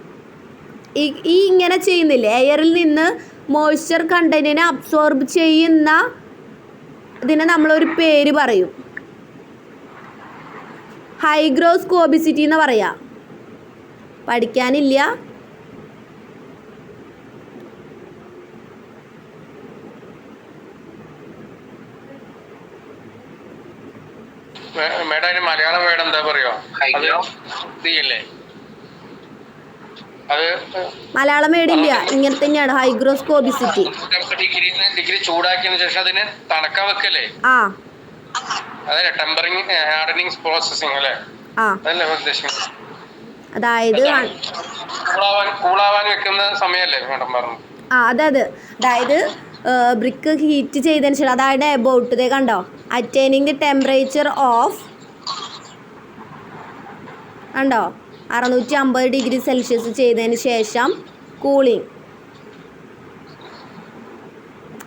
ഈ ഇങ്ങനെ ചെയ്യുന്നില്ലേ? എയറിൽ നിന്ന് മോയ്സ്ചർ കണ്ടന്റിനെ അബ്സോർബ് ചെയ്യുന്ന ഇതിനെ നമ്മളൊരു പേര് പറയും. ഹൈഗ്രോസ്കോബിസിറ്റി എന്ന് പറയാം. പഠിക്കാനില്ല? മലയാളം വേർഡ് എന്താ പറയോ? മലയാളം വേർഡില്ല, ഇങ്ങനെ തന്നെയാണ് ഹൈഗ്രോസ്കോബിസിറ്റി. ഡിഗ്രി ചൂടാക്കിയതിനു ശേഷം അതിന് തണുക്കാൻ വെക്കല്ലേ? അതല്ലേ ടെമ്പറിംഗ് ഹാർഡനിങ് പ്രോസസ്സിംഗ് അല്ലേ? അതല്ലേ ഉദ്ദേശിക്കുന്നത്? അതായത് കൂളാവാൻ വെക്കുന്ന സമയല്ലേ മാഡം പറഞ്ഞു? അതെ. അതായത് ബ്രിക്ക് ഹീറ്റ് ചെയ്തതിന് ശേഷം, അതായത് എബൌട്ട് ദേ കണ്ടോ, attaining the temperature of 650 degree Celsius ചെയ്തതിന് ശേഷം കൂളിംഗ്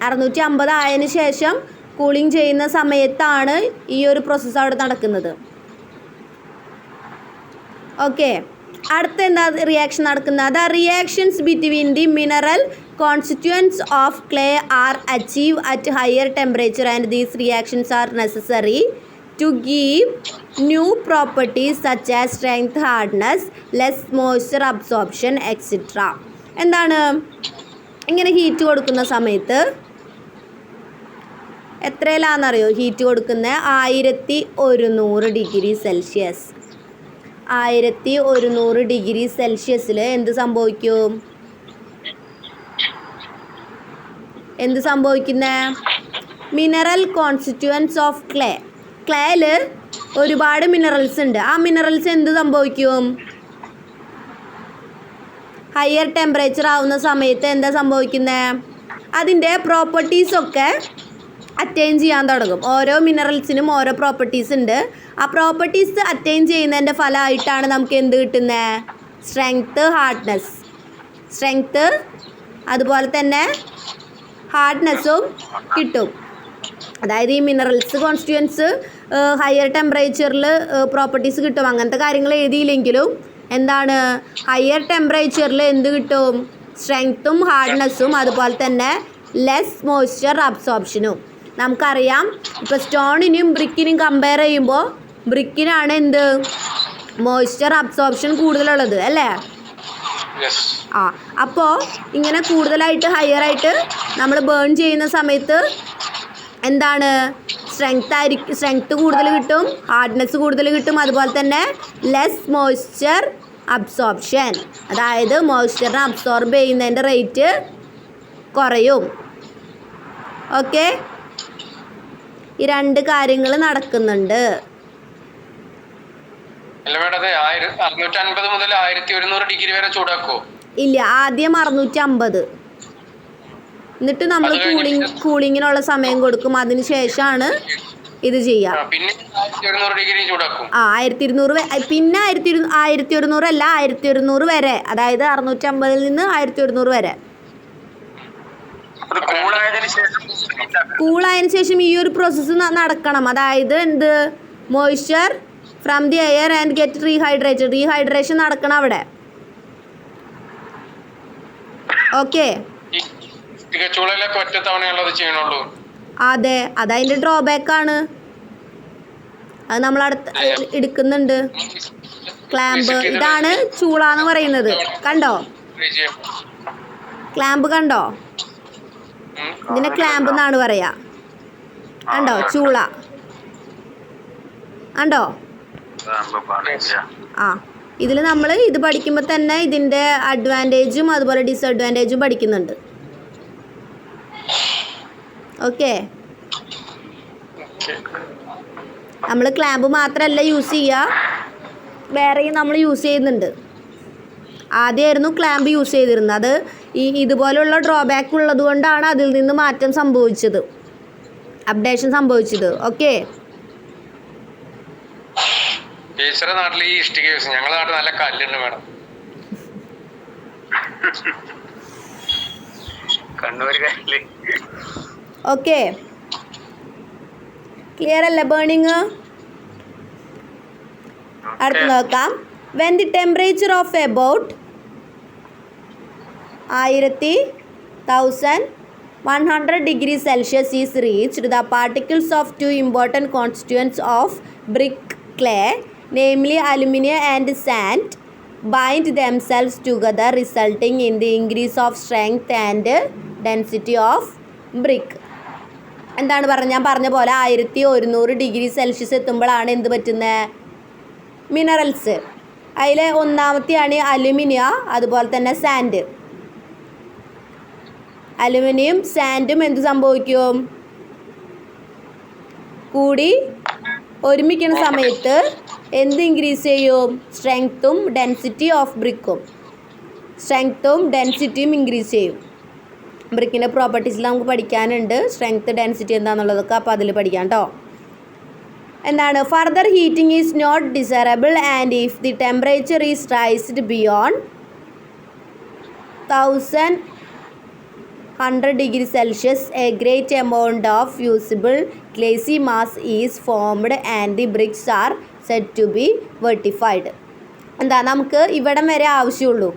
650 ആയതിനു ശേഷം കൂളിംഗ് ചെയ്യുന്ന സമയത്താണ് ഈ ഒരു പ്രോസസ്സ് അവിടെ നടക്കുന്നത്. ഓക്കെ, അടുത്ത എന്താ റിയാക്ഷൻ നടക്കുന്നത്? The reactions between the mineral constituents of clay are achieve at higher temperature and these reactions are necessary to give new properties such as strength, hardness, less moisture absorption etcetera. എന്താണ് ഇങ്ങനെ heat കൊടുക്കുന്ന സമയത്ത് എത്രയിലാണെന്നറിയോ heat കൊടുക്കുന്നത്? 1100 degree Celsius. 1100 degree സെൽഷ്യസിൽ എന്ത് സംഭവിക്കും? Mineral constituents of ക്ലേയിൽ ഒരുപാട് minerals ഉണ്ട്. ആ മിനറൽസ് എന്ത് സംഭവിക്കും? ഹയർ ടെമ്പറേച്ചർ ആവുന്ന സമയത്ത് എന്താ സംഭവിക്കുന്നത്? അതിൻ്റെ പ്രോപ്പർട്ടീസൊക്കെ അറ്റൈൻ ചെയ്യാൻ തുടങ്ങും. ഓരോ മിനറൽസിനും ഓരോ പ്രോപ്പർട്ടീസ് ഉണ്ട്. ആ പ്രോപ്പർട്ടീസ് അറ്റൈൻ ചെയ്യുന്നതിൻ്റെ ഫലമായിട്ടാണ് നമുക്ക് എന്ത് കിട്ടുന്നത്? Strength, hardness. സ്ട്രെങ്ത്ത് അതുപോലെ തന്നെ ഹാർഡ്നെസ്സും കിട്ടും. അതായത് ഈ മിനറൽസ് കോൺസ്റ്റിറ്റ്യൂവൻസ് ഹയർ ടെമ്പറേച്ചറിൽ പ്രോപ്പർട്ടീസ് കിട്ടും. അങ്ങനത്തെ കാര്യങ്ങൾ എഴുതിയില്ലെങ്കിലും എന്താണ് ഹയർ ടെമ്പറേച്ചറിൽ എന്ത് കിട്ടും? സ്ട്രെങ്ത്തും ഹാർഡ്നെസ്സും അതുപോലെ തന്നെ ലെസ് മോയ്സ്ചർ അബ്സോർപ്ഷനും. നമുക്കറിയാം, ഇപ്പോൾ സ്റ്റോണിനും ബ്രിക്കിനും കമ്പയർ ചെയ്യുമ്പോൾ ബ്രിക്കിനാണ് എന്ത് മോയ്സ്ചർ അബ്സോർപ്ഷൻ കൂടുതലുള്ളത് അല്ലേ? അപ്പോൾ ഇങ്ങനെ കൂടുതലായിട്ട് ഹയറായിട്ട് നമ്മൾ ബേൺ ചെയ്യുന്ന സമയത്ത് എന്താണ് സ്ട്രെങ്ത് കൂടുതൽ കിട്ടും, ഹാർഡ്നെസ് കൂടുതൽ കിട്ടും, അതുപോലെ തന്നെ ലെസ് മോയ്സ്ചർ അബ്സോർപ്ഷൻ, അതായത് മോയ്സ്ചറിനെ അബ്സോർബ് ചെയ്യുന്നതിൻ്റെ റേറ്റ് കുറയും. ഓക്കെ, ഈ രണ്ട് കാര്യങ്ങൾ നടക്കുന്നുണ്ട്. ഇല്ല, ആദ്യം 650, എന്നിട്ട് നമ്മൾ കൂളിങ്ങിനുള്ള സമയം കൊടുക്കും, അതിന് ശേഷമാണ് ഇത് ചെയ്യാം. 1200, പിന്നെ 1100 അല്ല, 1100 വരെ, അതായത് 650 നിന്ന് 1100 വരെ. കൂളായതിനു ശേഷം ഈ ഒരു പ്രോസസ്സ് നടക്കണം, അതായത് എന്ത്, moisture from the air and get rehydration നടക്കണം അവിടെ. ഓക്കെ, അതെ, അതതിൻ്റെ ഡ്രോബാക്ക് ആണ്. അത് നമ്മൾ എടുക്കുന്നുണ്ട്. ക്ലാമ്പ്, ഇതാണ് ചൂള എന്ന് പറയുന്നത്. കണ്ടോ ക്ലാമ്പ്, കണ്ടോ, ഇതിനെ ക്ലാമ്പ് എന്നാണ് പറയാ. കണ്ടോ ചൂള, കണ്ടോ. ആ, ഇതിൽ നമ്മൾ ഇത് പഠിക്കുമ്പോൾ തന്നെ ഇതിൻ്റെ അഡ്വാൻറ്റേജും അതുപോലെ ഡിസഡ്വാൻറ്റേജും പഠിക്കുന്നുണ്ട്. ഓക്കെ, നമ്മൾ ക്ലാമ്പ് മാത്രമല്ല യൂസ് ചെയ്യുക, വേറെയും നമ്മൾ യൂസ് ചെയ്യുന്നുണ്ട്. ആദ്യമായിരുന്നു ക്ലാമ്പ് യൂസ് ചെയ്തിരുന്നത്, അത് ഇതുപോലുള്ള ഡ്രോബാക്ക് ഉള്ളത് കൊണ്ടാണ് അതിൽ നിന്ന് മാറ്റം സംഭവിച്ചത്, അപ്ഡേഷൻ സംഭവിച്ചത്. ഓക്കെ, നാട്ടിൽ ഈ ഇഷ്ടിക ഞങ്ങളുടെ നാട്ടിൽ നല്ല കല്ലുണ്ട് മേഡം. കണ്ണൂർ കല്ല്. ഓക്കെ, ക്ലിയർ അല്ലേ ബേണിങ്? അടുത്ത് നോക്കാം. When the temperature of about 1100 degrees Celsius is reached, the particles of two important constituents of brick clay, namely aluminium and sand, bind themselves together, resulting in the increase of strength and density of brick. എന്താണ് ഞാൻ പറഞ്ഞ പോലെ 1100 degree Celsius എത്തുമ്പോഴാണ് എന്ത് പറ്റുന്നത്, minerals. അതിൽ ഒന്നാമത്തെയാണ് അലുമിനിയ, അതുപോലെ തന്നെ sand. Aluminium സാൻഡും എന്ത് സംഭവിക്കും, കൂടി ഒരുമിക്കുന്ന സമയത്ത് എന്ത് ഇൻക്രീസ് ചെയ്യും, സ്ട്രെങ്ത്തും ഡെൻസിറ്റി ഓഫ് ബ്രിക്കും, സ്ട്രെങ്ത്തും ഡെൻസിറ്റിയും ഇൻക്രീസ് ചെയ്യും. ബ്രിക്കിൻ്റെ പ്രോപ്പർട്ടീസിൽ നമുക്ക് പഠിക്കാനുണ്ട്, സ്ട്രെങ്ത്ത് ഡെൻസിറ്റി എന്താണെന്നുള്ളതൊക്കെ, അപ്പോൾ അതിൽ പഠിക്കാം കേട്ടോ. എന്താണ്, further heating is not desirable and if the temperature is raised beyond 1100 degree Celsius, a great amount of fusible glassy mass is formed and the bricks are said to be vertified. എന്താ, നമുക്ക് ഇവിടം വരെ ആവശ്യമുള്ളൂ.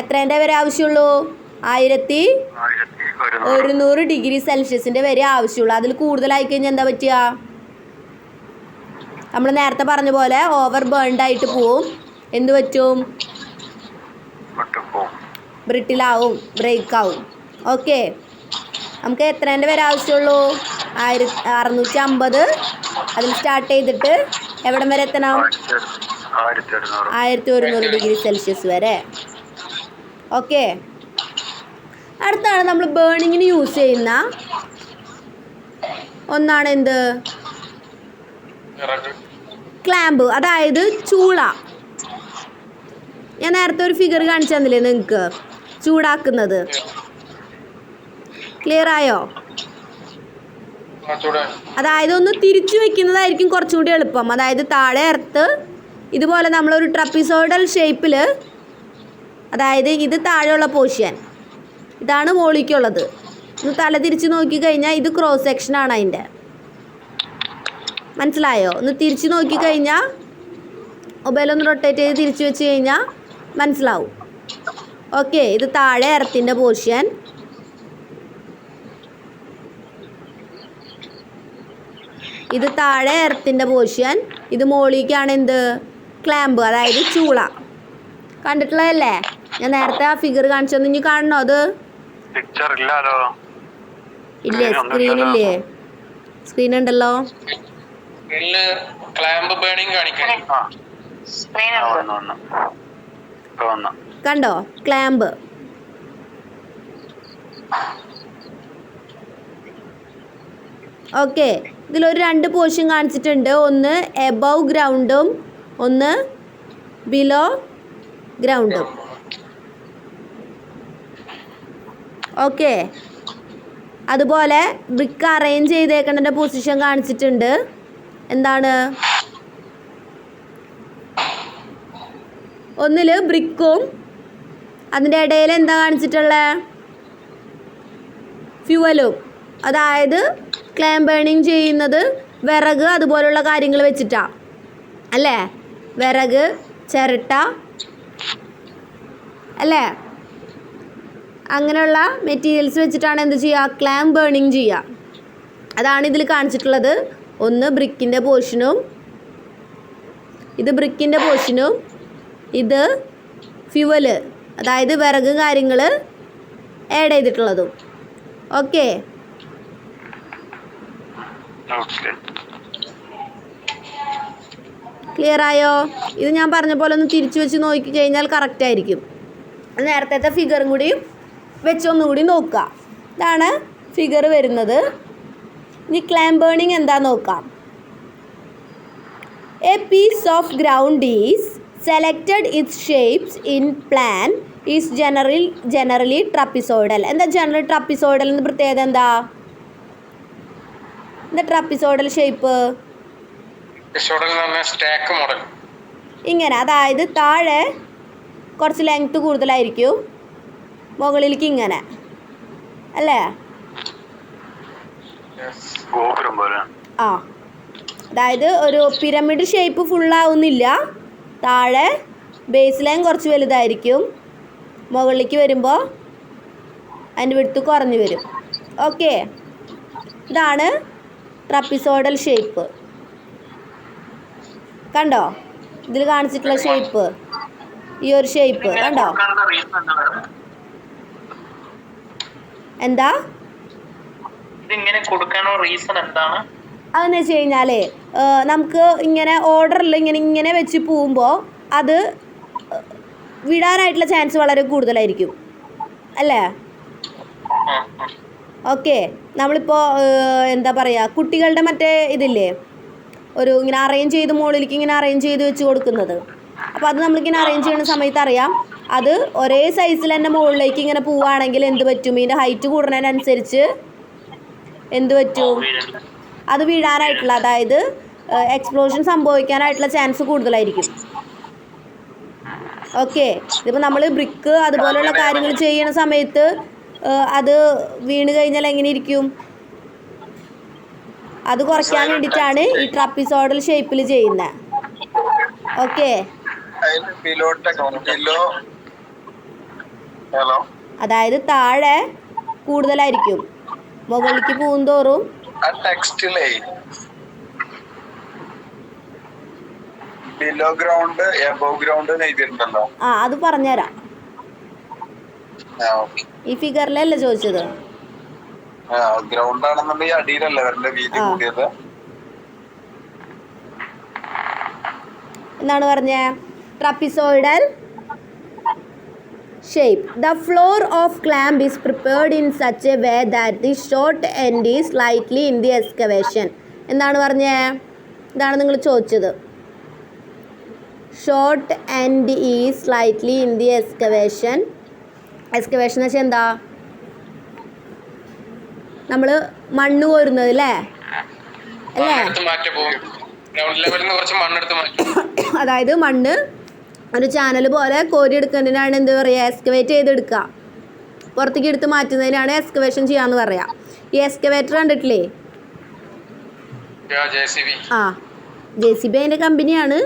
എത്രേൻ്റെ വരെ ആവശ്യമുള്ളൂ, 1100 degree സെൽഷ്യസിൻ്റെ വരെ ആവശ്യമുള്ളൂ. അതിൽ കൂടുതലായി കഴിഞ്ഞാൽ എന്താ പറ്റുക, നമ്മൾ നേരത്തെ പറഞ്ഞ പോലെ ഓവർ ബേൺഡ് ആയിട്ട് പോവും. എന്ത് പറ്റും, ബ്രിട്ടിലാവും, ബ്രേക്ക് ആവും. ഓക്കെ, നമുക്ക് എത്രേൻ്റെ വരെ ആവശ്യമുള്ളൂ, 650. അതിൽ സ്റ്റാർട്ട് ചെയ്തിട്ട് എവിടം വരെ എത്തണം, 1100 ഡിഗ്രി സെൽഷ്യസ് വരെ. ഓക്കെ, അടുത്താണ് നമ്മൾ ബേണിങ്ങിന് യൂസ് ചെയ്യുന്ന ഒന്നാണ് എന്ത്, ക്ലാമ്പ്, അതായത് ചൂള. ഞാൻ നേരത്തെ ഒരു ഫിഗർ കാണിച്ചു തന്നില്ലേ നിങ്ങൾക്ക്, ചൂടാക്കുന്നത്. ക്ലിയർ ആയോ? അതായത് ഒന്ന് തിരിച്ചു വെക്കുന്നതായിരിക്കും കുറച്ചും കൂടി എളുപ്പം. അതായത് താഴെ എർത്ത് ഇതുപോലെ നമ്മളൊരു ട്രപ്പിസോയിഡൽ ഷേപ്പിൽ, അതായത് ഇത് താഴെയുള്ള പോർഷൻ, ഇതാണ് മോളിക്കുള്ളത്. ഒന്ന് തല തിരിച്ച് നോക്കിക്കഴിഞ്ഞാൽ ഇത് ക്രോസ് സെക്ഷനാണ് അതിൻ്റെ, മനസ്സിലായോ? ഒന്ന് തിരിച്ച് നോക്കിക്കഴിഞ്ഞാൽ, മൊബൈലൊന്ന് റൊട്ടേറ്റ് ചെയ്ത് തിരിച്ച് വെച്ച് കഴിഞ്ഞാൽ മനസ്സിലാവും. ഓക്കെ, ഇത് താഴെ എർത്തിൻ്റെ പോർഷൻ, ഇത് താഴെ എർത്തിൻ്റെ പോർഷൻ, ഇത് മോളിക്കാണ് എന്ത്, ക്ലാമ്പ്, അതായത് ചൂള. കണ്ടിട്ടുള്ളതല്ലേ? ഞാൻ നേരത്തെ ആ ഫിഗർ കാണിച്ചൊന്നും ഇനി കാണണോ? അത് ഇല്ലേ, സ്ക്രീനില്ലേ? സ്ക്രീൻ ഉണ്ടല്ലോ. ക്ലാമ്പ് ബേണിംഗ് കാണിക്കാൻ. കണ്ടോ ക്ലാമ്പ്? ഓക്കെ, ഇതിലൊരു 2 പോർഷൻ കാണിച്ചിട്ടുണ്ട്. ഒന്ന് എബവ് ഗ്രൗണ്ടും ഒന്ന് ബിലോ ഗ്രൗണ്ടും. ഓക്കെ, അതുപോലെ ബ്രിക്ക് അറേഞ്ച് ചെയ്തേക്കേണ്ട പൊസിഷൻ കാണിച്ചിട്ടുണ്ട്. എന്താണ്? ഒന്നിൽ ബ്രിക്കും അതിൻ്റെ ഇടയിൽ എന്താ കാണിച്ചിട്ടുള്ളത്? ഫ്യൂവലും. അതായത് ക്ലാം ബേണിങ് ചെയ്യുന്നത് വിറക് അതുപോലുള്ള കാര്യങ്ങൾ വെച്ചിട്ടാണ് അല്ലേ? വിറക്, ചിരട്ട അല്ലേ? അങ്ങനെയുള്ള മെറ്റീരിയൽസ് വെച്ചിട്ടാണ് എന്ത് ചെയ്യുക? ക്ലാം ബേണിങ് ചെയ്യുക. അതാണ് ഇതിൽ കാണിച്ചിട്ടുള്ളത്. ഒന്ന് ബ്രിക്കിൻ്റെ പോർഷനും, ഇത് ബ്രിക്കിൻ്റെ പോർഷനും, ഇത് ഫ്യൂവല് അതായത് വിറക് കാര്യങ്ങൾ ആഡ് ചെയ്തിട്ടുള്ളതും. ഓക്കെ, ക്ലിയർ ആയോ? ഇത് ഞാൻ പറഞ്ഞ പോലെ ഒന്ന് തിരിച്ചു വെച്ച് നോക്കി കഴിഞ്ഞാൽ കറക്റ്റ് ആയിരിക്കും. നേരത്തെ ഫിഗറും കൂടി വെച്ചൊന്നും കൂടി നോക്കുക. ഇതാണ് ഫിഗർ വരുന്നത്. ഇനി ക്ലാം ബേണിങ് എന്താ നോക്കാം. A piece of ground is selected its shapes in plan is generally trapezoidal. എന്താ ജനറൽ ട്രപ്പിസോയിഡൽ എന്ന് പ്രത്യേകത എന്താ? എന്താ ട്രപ്പിസോയിഡൽ ഷേപ്പ്? ഇങ്ങനെ, അതായത് താഴെ കുറച്ച് ലെങ്ത് കൂടുതലായിരിക്കും, മുകളിലേക്ക് ഇങ്ങനെ അല്ലേ? ആ, അതായത് ഒരു പിരമിഡ് ഷേപ്പ് ഫുള്ളാവുന്നില്ല. താഴെ ബേസ് ലൈൻ കുറച്ച് വലുതായിരിക്കും, മുകളിലേക്ക് വരുമ്പോൾ അതിൻ്റെ വിഡ്ത്ത് കുറഞ്ഞു വരും. ഓക്കെ, ഇതാണ് ട്രപ്പിസോയിഡൽ ഷേപ്പ്. കണ്ടോ ഇതിൽ കാണിച്ചിട്ടുള്ള ഷേപ്പ്? ഈ ഒരു ഷേപ്പ് കണ്ടോ? എന്താ ഇതിങ്ങനെ കൊടുക്കാനുള്ള റീസൺ എന്താണ്? അതെന്ന് വെച്ച് കഴിഞ്ഞാൽ നമുക്ക് ഇങ്ങനെ ഓർഡറിൽ ഇങ്ങനെ വെച്ച് പോകുമ്പോൾ അത് വിടാനായിട്ടുള്ള ചാൻസ് വളരെ കൂടുതലായിരിക്കും അല്ലേ? ഓക്കെ, നമ്മളിപ്പോൾ എന്താ പറയുക, കുട്ടികളുടെ മറ്റേ ഇതില്ലേ, ഒരു ഇങ്ങനെ അറേഞ്ച് ചെയ്ത് മുകളിലേക്ക് ഇങ്ങനെ അറേഞ്ച് ചെയ്ത് വെച്ച് കൊടുക്കുന്നത്. അപ്പോൾ അത് നമ്മളിങ്ങനെ അറേഞ്ച് ചെയ്യുന്ന സമയത്ത് അറിയാം, അത് ഒരേ സൈസിൽ തന്നെ മുകളിലേക്ക് ഇങ്ങനെ പോവുകയാണെങ്കിൽ എന്ത് പറ്റും? ഇതിൻ്റെ ഹൈറ്റ് കൂടുന്നതിനനുസരിച്ച് എന്ത് പറ്റും? അത് വീഴാനായിട്ടുള്ള, അതായത് എക്സ്പ്ലോഷൻ സംഭവിക്കാനായിട്ടുള്ള ചാൻസ് കൂടുതലായിരിക്കും. ഓക്കെ, ഇതിപ്പോൾ നമ്മൾ ബ്രിക്ക് അതുപോലെയുള്ള കാര്യങ്ങൾ ചെയ്യുന്ന സമയത്ത് അത് വീണ് കഴിഞ്ഞാൽ എങ്ങനെ ഇരിക്കും? അത് കുറയ്ക്കാൻ വേണ്ടിയിട്ടാണ് ഈ ട്രപ്പിസോയിഡൽ ഷേപ്പിൽ ചെയ്യുന്നത്. ഓക്കെ, അതായത് താഴെ കൂടുതലായിരിക്കും, മുകളിലേക്ക് പോകുന്തോറും ബിലോ ഗ്രൗണ്ട് എബവ് ഗ്രൗണ്ട് എഴുതിയിട്ടുണ്ടല്ലോ. ആ, അത് പറഞ്ഞുതരാം. ഈ ഫിഗറിലല്ലേ ചോദിച്ചത്? ഗ്രൗണ്ട് ആണെന്നുണ്ടെങ്കിൽ അടിയിലല്ലേ വരണ്ട വീതി കൂടിയത്. എന്താണ് പറഞ്ഞ? Trapezoidal shape. The floor of clamp is prepared in such a way that the short end is slightly in the excavation. എന്താണ് പറഞ്ഞേ? ഇതാണ് നിങ്ങൾ ചോദിച്ചത്. Short end is slightly in the excavation. Excavation എന്ന് വെച്ചാൽ എന്താ? നമ്മൾ മണ്ണ് കോരുന്നത് അല്ലേ? അല്ലേ? അതായത് മണ്ണ് ഒരു ചാനൽ പോലെ കോരി എടുക്കുന്നതിനാണ് എന്ത് പറയുക? എക്സ്കവേറ്റ് ചെയ്തെടുക്കുക. പുറത്തേക്ക് എടുത്ത് മാറ്റുന്നതിനാണ് എക്സ്കവേഷൻ ചെയ്യാന്ന് പറയാം. ഈ എക്സ്കവേറ്റർ കണ്ടിട്ടില്ലേ? ആ, JCB അതിൻ്റെ കമ്പനിയാണ്.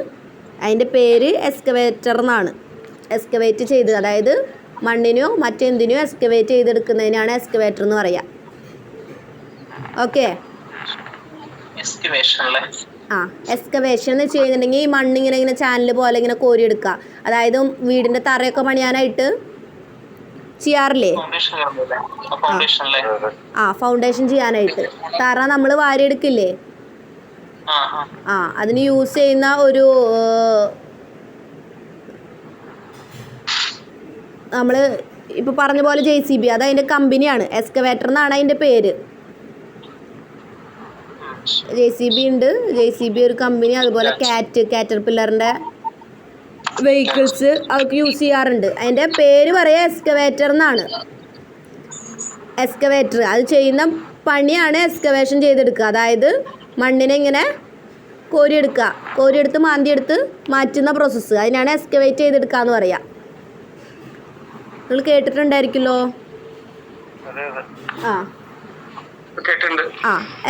അതിൻ്റെ പേര് എക്സ്കവേറ്റർ എന്നാണ്. എക്സ്കവേറ്റ് ചെയ്ത്, അതായത് മണ്ണിനോ മറ്റെന്തിനോ എക്സ്കവേറ്റ് ചെയ്തെടുക്കുന്നതിനാണ് എക്സ്കവേറ്റർ എന്ന് പറയാം. ഓക്കെ, ആ, എക്സ്കവേഷൻ എന്ന് വെച്ച് കഴിഞ്ഞിട്ടുണ്ടെങ്കിൽ ഈ മണ്ണിങ്ങനെ ചാനൽ പോലെ ഇങ്ങനെ കോരിയെടുക്കുക. അതായത് വീടിൻ്റെ തറയൊക്കെ പണിയാനായിട്ട് ചെയ്യാറില്ലേ? ഫൗണ്ടേഷനിലെ ഫൗണ്ടേഷൻ ചെയ്യാനായിട്ട്. കാരണം നമ്മൾ വാരിയെടുക്കില്ലേ, അതിന് യൂസ് ചെയ്യുന്ന ഒരു നമ്മൾ ഇപ്പോൾ പറഞ്ഞ പോലെ JCB, അത് അതിൻ്റെ കമ്പനിയാണ്. എക്സ്കവേറ്റർ എന്നാണ് അതിൻ്റെ പേര്. JCB ഉണ്ട്, JCB ഒരു കമ്പനി. അതുപോലെ കാറ്റർപില്ലറിൻ്റെ വെഹിക്കിൾസ് അവർക്ക് യൂസ് ചെയ്യാറുണ്ട്. അതിൻ്റെ പേര് പറയുക എക്സ്കവേറ്റർ എന്നാണ്. എക്സ്കവേറ്റർ അത് ചെയ്യുന്ന പണിയാണ് എക്സ്കവേഷൻ ചെയ്തെടുക്കുക. അതായത് മണ്ണിനെ ഇങ്ങനെ കോരിയെടുത്ത് മാന്തിയെടുത്ത് മാറ്റുന്ന പ്രോസസ്സ്, അതിനാണ് എക്സ്കവേറ്റ് ചെയ്തെടുക്കുക എന്ന് പറയുക. നിങ്ങൾ കേട്ടിട്ടുണ്ടായിരിക്കുമല്ലോ.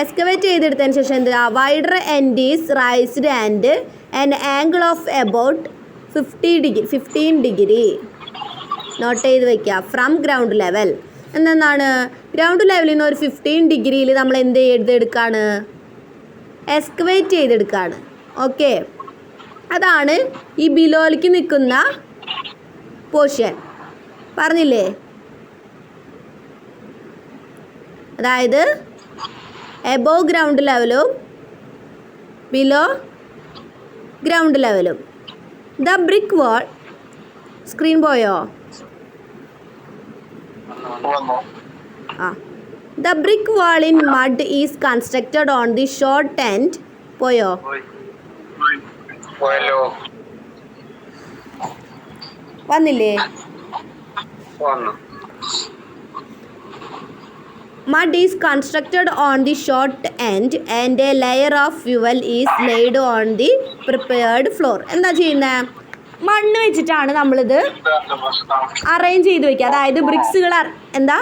എക്സ്കവേറ്റ് ചെയ്തെടുത്തതിന് ശേഷം എന്ത്, wider end is raised and an angle of about 15 degree note ചെയ്ത് വയ്ക്കുക ഫ്രം ഗ്രൗണ്ട് ലെവൽ. എന്താണ് ഗ്രൗണ്ട് ലെവലിൽ നിന്ന് ഒരു 15 ഡിഗ്രിയിൽ നമ്മൾ എന്ത് ചെയ്തെടുക്കുകയാണ്, എക്സ്കവേറ്റ് ചെയ്തെടുക്കുകയാണ്. ഓക്കെ, അതാണ് ഈ ബിലോയിലേക്ക് നിൽക്കുന്ന പോർഷൻ. പറഞ്ഞില്ലേ? അതായത് എബോവ് ഗ്രൗണ്ട് ലെവലും ബിലോ ഗ്രൗണ്ട് ലെവലും. ദ ബ്രിക്ക് വാൾ, സ്ക്രീൻ പോയോ? The brick wall in mud is constructed on the short end. പോയോ? വന്നില്ലേ? Mud is constructed on the short end and a layer of fuel is laid on the prepared floor. എന്താ ചെയ്യുന്നത്? മണ്ണ് വെച്ചിട്ടാണ് നമ്മളിത് arrange ചെയ്ത് വെക്കുക. അതായത് ബ്രിക്സുകൾ എന്താ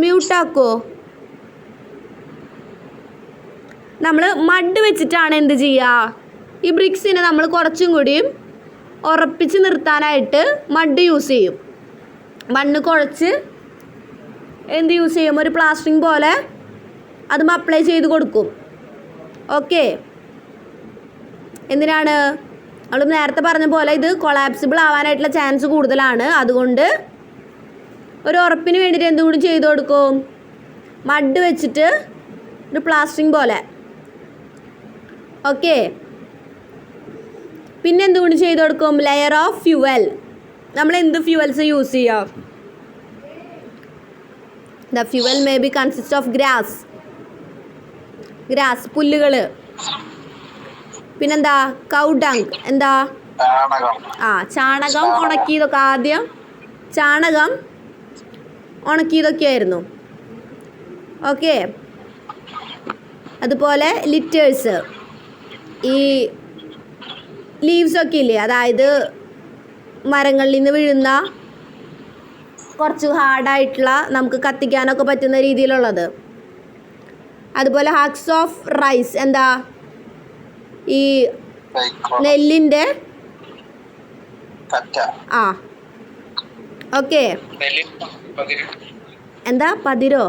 മ്യൂട്ടാക്കോ? നമ്മൾ മഡ് വെച്ചിട്ടാണ് എന്ത് ചെയ്യുക, ഈ ബ്രിക്സിനെ നമ്മൾ കുറച്ചും കൂടിയും ഉറപ്പിച്ച് നിർത്താനായിട്ട് മഡ് യൂസ് ചെയ്യും. മണ്ണ് കുഴച്ച് എന്ത് യൂസ് ചെയ്യും, ഒരു പ്ലാസ്റ്ററിങ് പോലെ അതും അപ്ലൈ ചെയ്ത് കൊടുക്കും. ഓക്കെ, എന്തിനാണ്? നമ്മൾ നേരത്തെ പറഞ്ഞ പോലെ ഇത് കൊളാപ്സിബിൾ ആവാനായിട്ടുള്ള ചാൻസ് കൂടുതലാണ്. അതുകൊണ്ട് ഒരു ഉറപ്പിന് വേണ്ടിയിട്ട് എന്തുകൂടി ചെയ്ത് കൊടുക്കും, മഡ് വെച്ചിട്ട് ഒരു പ്ലാസ്റ്ററിങ് പോലെ. ഓക്കെ, പിന്നെ എന്തുകൊണ്ട് ചെയ്ത് കൊടുക്കും, ലെയർ ഓഫ് ഫ്യൂവൽ. നമ്മൾ എന്ത് ഫ്യൂവൽസ് യൂസ് ചെയ്യാം? The fuel may be consist of grass, പുല്ലുകൾ. പിന്നെന്താ, കൗ ഡങ്, എന്താ ചാണകം ഉണക്കിയതൊക്കെ. ആദ്യം ചാണകം ഉണക്കിയതൊക്കെ ആയിരുന്നു. ഓക്കെ, അതുപോലെ ലിറ്റേഴ്സ്, ഈ ലീവ്സൊക്കെ ഇല്ലേ, അതായത് മരങ്ങളിൽ നിന്ന് വീഴുന്ന കുറച്ച് ഹാർഡായിട്ടുള്ള നമുക്ക് കത്തിക്കാനൊക്കെ പറ്റുന്ന രീതിയിലുള്ളത്. അതുപോലെ ഹക്സ് ഓഫ് റൈസ്, എന്താ ഈ നെല്ലിൻ്റെ ഓക്കെ, എന്താ പതിരോ?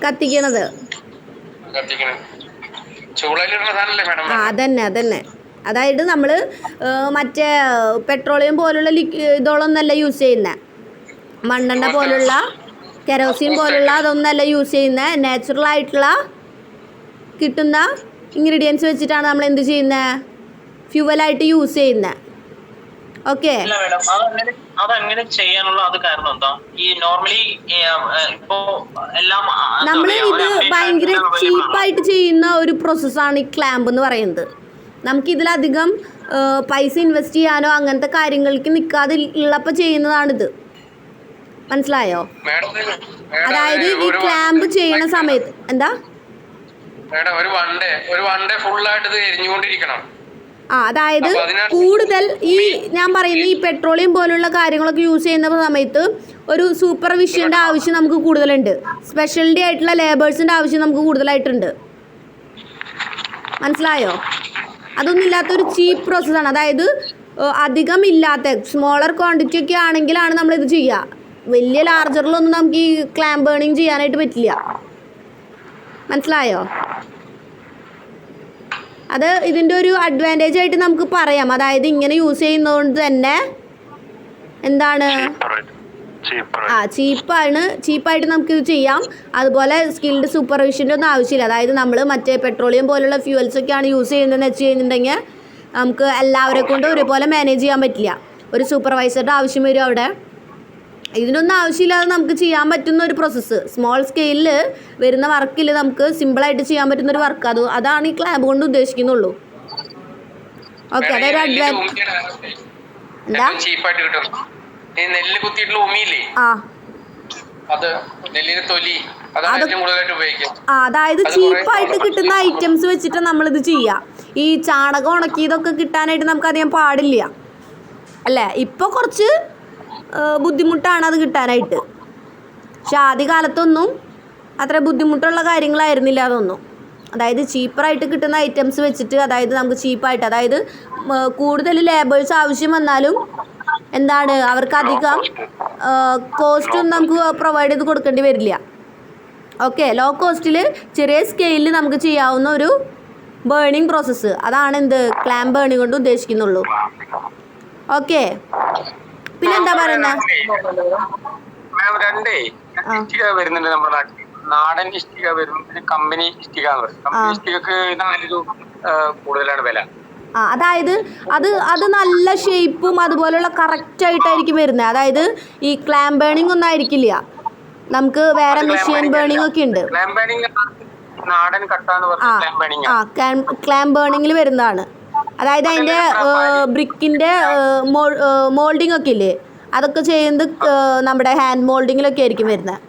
കത്തിക്കണത്. അതന്നെ. അതായത് നമ്മൾ മറ്റേ പെട്രോളിയം പോലുള്ള ഇതോളൊന്നല്ല യൂസ് ചെയ്യുന്നത്, മണ്ണെണ്ണ പോലുള്ള കെരോസിൻ പോലുള്ള അതൊന്നല്ല യൂസ് ചെയ്യുന്നത്. നാച്ചുറൽ ആയിട്ടുള്ള കിട്ടുന്ന ഇൻഗ്രീഡിയൻസ് വെച്ചിട്ടാണ് നമ്മൾ എന്ത് ചെയ്യുന്നത്, ഫ്യൂവലായിട്ട് യൂസ് ചെയ്യുന്നത്. ഓക്കെ, അതങ്ങനെ ചെയ്യാനുള്ള അത് കാരണം എന്താ? ഈ നോർമലി ഇപ്പോ എല്ലാം നമ്മൾ ഇത് ഭയങ്കര ചീപ്പായിട്ട് ചെയ്യുന്ന ഒരു പ്രോസസ്സാണ് ഈ ക്ലാമ്പ് എന്ന് പറയുന്നത്. നമുക്കിതിലധികം പൈസ ഇൻവെസ്റ്റ് ചെയ്യാനോ അങ്ങനത്തെ കാര്യങ്ങൾക്ക് നിൽക്കാതെ ഉള്ളപ്പോൾ ചെയ്യുന്നതാണിത്. മനസ്സിലായോ? അതായത് ഈ ക്ലാമ്പ് ചെയ്യണ സമയത്ത് എന്താ, ഒരു വൺ ഡേ ഫുള്ളായിട്ട് ഇത് എരിഞ്ഞുകൊണ്ടിരിക്കണം. അതായത് കൂടുതൽ ഈ ഞാൻ പറയുന്ന ഈ പെട്രോളിയം പോലുള്ള കാര്യങ്ങളൊക്കെ യൂസ് ചെയ്യുന്ന സമയത്ത് ഒരു സൂപ്പർവിഷൻ്റെ ആവശ്യം നമുക്ക് കൂടുതലുണ്ട്. സ്പെഷ്യലിറ്റി ആയിട്ടുള്ള ലേബേഴ്സിൻ്റെ ആവശ്യം നമുക്ക് കൂടുതലായിട്ടുണ്ട്. മനസ്സിലായോ? അതൊന്നും ഇല്ലാത്തൊരു ചീപ്പ് പ്രോസസ്സാണ്. അതായത് അധികം ഇല്ലാത്ത സ്മോളർ ക്വാണ്ടിറ്റി ഒക്കെ ആണെങ്കിലാണ് നമ്മളിത് ചെയ്യുക. വലിയ ലാർജറിലൊന്നും നമുക്ക് ഈ ക്ലാമ്പ് ബേണിങ് ചെയ്യാനായിട്ട് പറ്റില്ല. മനസ്സിലായോ? അത് ഇതിൻ്റെ ഒരു അഡ്വാൻറ്റേജ് ആയിട്ട് നമുക്ക് പറയാം. അതായത് ഇങ്ങനെ യൂസ് ചെയ്യുന്നതുകൊണ്ട് തന്നെ എന്താണ് ചീപ്പായിട്ട് നമുക്കിത് ചെയ്യാം. അതുപോലെ സ്കിൽഡ് സൂപ്പർവിഷൻ്റെ ഒന്നും ആവശ്യമില്ല. അതായത് നമ്മൾ മറ്റേ പെട്രോളിയം പോലുള്ള ഫ്യൂവൽസൊക്കെയാണ് യൂസ് ചെയ്യുന്നതെന്ന് വെച്ച് കഴിഞ്ഞിട്ടുണ്ടെങ്കിൽ നമുക്ക് എല്ലാവരെ കൊണ്ടും ഒരുപോലെ മാനേജ് ചെയ്യാൻ പറ്റില്ല. ഒരു സൂപ്പർവൈസറുടെ ആവശ്യം വരും അവിടെ. ഇതിനൊന്നും ആവശ്യമില്ലാതെ നമുക്ക് ചെയ്യാൻ പറ്റുന്ന ഒരു പ്രോസസ്സ്, സ്മോൾ സ്കെയിലിൽ വരുന്ന വർക്കിൽ നമുക്ക് സിമ്പിളായിട്ട് ചെയ്യാൻ പറ്റുന്ന ഒരു വർക്ക്, അതാണ് ഈ ക്ലാമ്പ് കൊണ്ട് ഉദ്ദേശിക്കുന്നുള്ളൂ. ഓക്കെ, അതൊരു അഡ്വാൻറ്റേജ്. എന്താ ചീപ്പായിട്ട് കിട്ടും ഈ നെല്ല് കുത്തിയിട്ടുള്ള ഉമിയില്ലേ, അത് നെല്ലിന്റെ തൊലി, അതാണ് ഏറ്റവും കൂടുതലായിട്ട് ഉപയോഗിക്കുക. അതായത് ചീപ്പായിട്ട് കിട്ടുന്ന ഐറ്റംസ് വെച്ചിട്ട് നമ്മളിത് ചെയ്യാം. ഈ ചാണകം ഉണക്കിയതൊക്കെ കിട്ടാനായിട്ട് നമുക്ക് അധികം പാടില്ല അല്ലേ? ഇപ്പോൾ കുറച്ച് ബുദ്ധിമുട്ടാണ് അത് കിട്ടാനായിട്ട്. പക്ഷെ ആദ്യകാലത്തൊന്നും അത്ര ബുദ്ധിമുട്ടുള്ള കാര്യങ്ങളായിരുന്നില്ല അതൊന്നും. അതായത് ചീപ്പറായിട്ട് കിട്ടുന്ന ഐറ്റംസ് വെച്ചിട്ട്, അതായത് നമുക്ക് ചീപ്പായിട്ട്, അതായത് കൂടുതൽ ലേബേഴ്സ് ആവശ്യം വന്നാലും എന്താണ് അവർക്ക് അധികം കോസ്റ്റൊന്നും നമുക്ക് പ്രൊവൈഡ് ചെയ്ത് കൊടുക്കേണ്ടി വരില്ല. ഓക്കെ, ലോ കോസ്റ്റിൽ ചെറിയ സ്കെയിലിൽ നമുക്ക് ചെയ്യാവുന്ന ഒരു ബേണിംഗ് പ്രോസസ്സ്, അതാണ് എന്ത് ക്ലാമ്പ് ബേണിംഗ് കൊണ്ട് ഉദ്ദേശിക്കുന്നുള്ളൂ. ഓക്കെ, പിന്നെന്താ പറയുന്നത്? രണ്ടേ ഇഷ്ടിക വരുന്നുണ്ട് നമ്മുടെ നാട്ടിൽ. നാടൻ ഇഷ്ടിക വരുന്നുണ്ട്, കമ്പനി ഇഷ്ടിക എന്ന് പറയും. കമ്പനി ഇഷ്ടികക്ക് 4 രൂപ കൂടുതലാണ് വില. അതായത് അത് നല്ല ഷേപ്പും അതുപോലെയുള്ള കറക്റ്റായിട്ടായിരിക്കും വരുന്നത്. അതായത് ഈ ക്ലാമ്പ് ബേണിംഗ് ഒന്നും ആയിരിക്കില്ല, നമുക്ക് വേറെ മെഷീൻ ബേണിംഗ് ഒക്കെ ഉണ്ട്. നാടൻ കട്ടാന്ന് പറഞ്ഞ ക്ലാമ്പ് ബേണിംഗിൽ വരുന്നതാണ്. അതായത് അതിൻ്റെ ബ്രിക്കിൻ്റെ മോൾഡിംഗ് ഒക്കെ ഇല്ലേ, അതൊക്കെ ചെയ്യുന്നത് നമ്മുടെ ഹാൻഡ് മോൾഡിങ്ങിലൊക്കെ ആയിരിക്കും വരുന്നത്.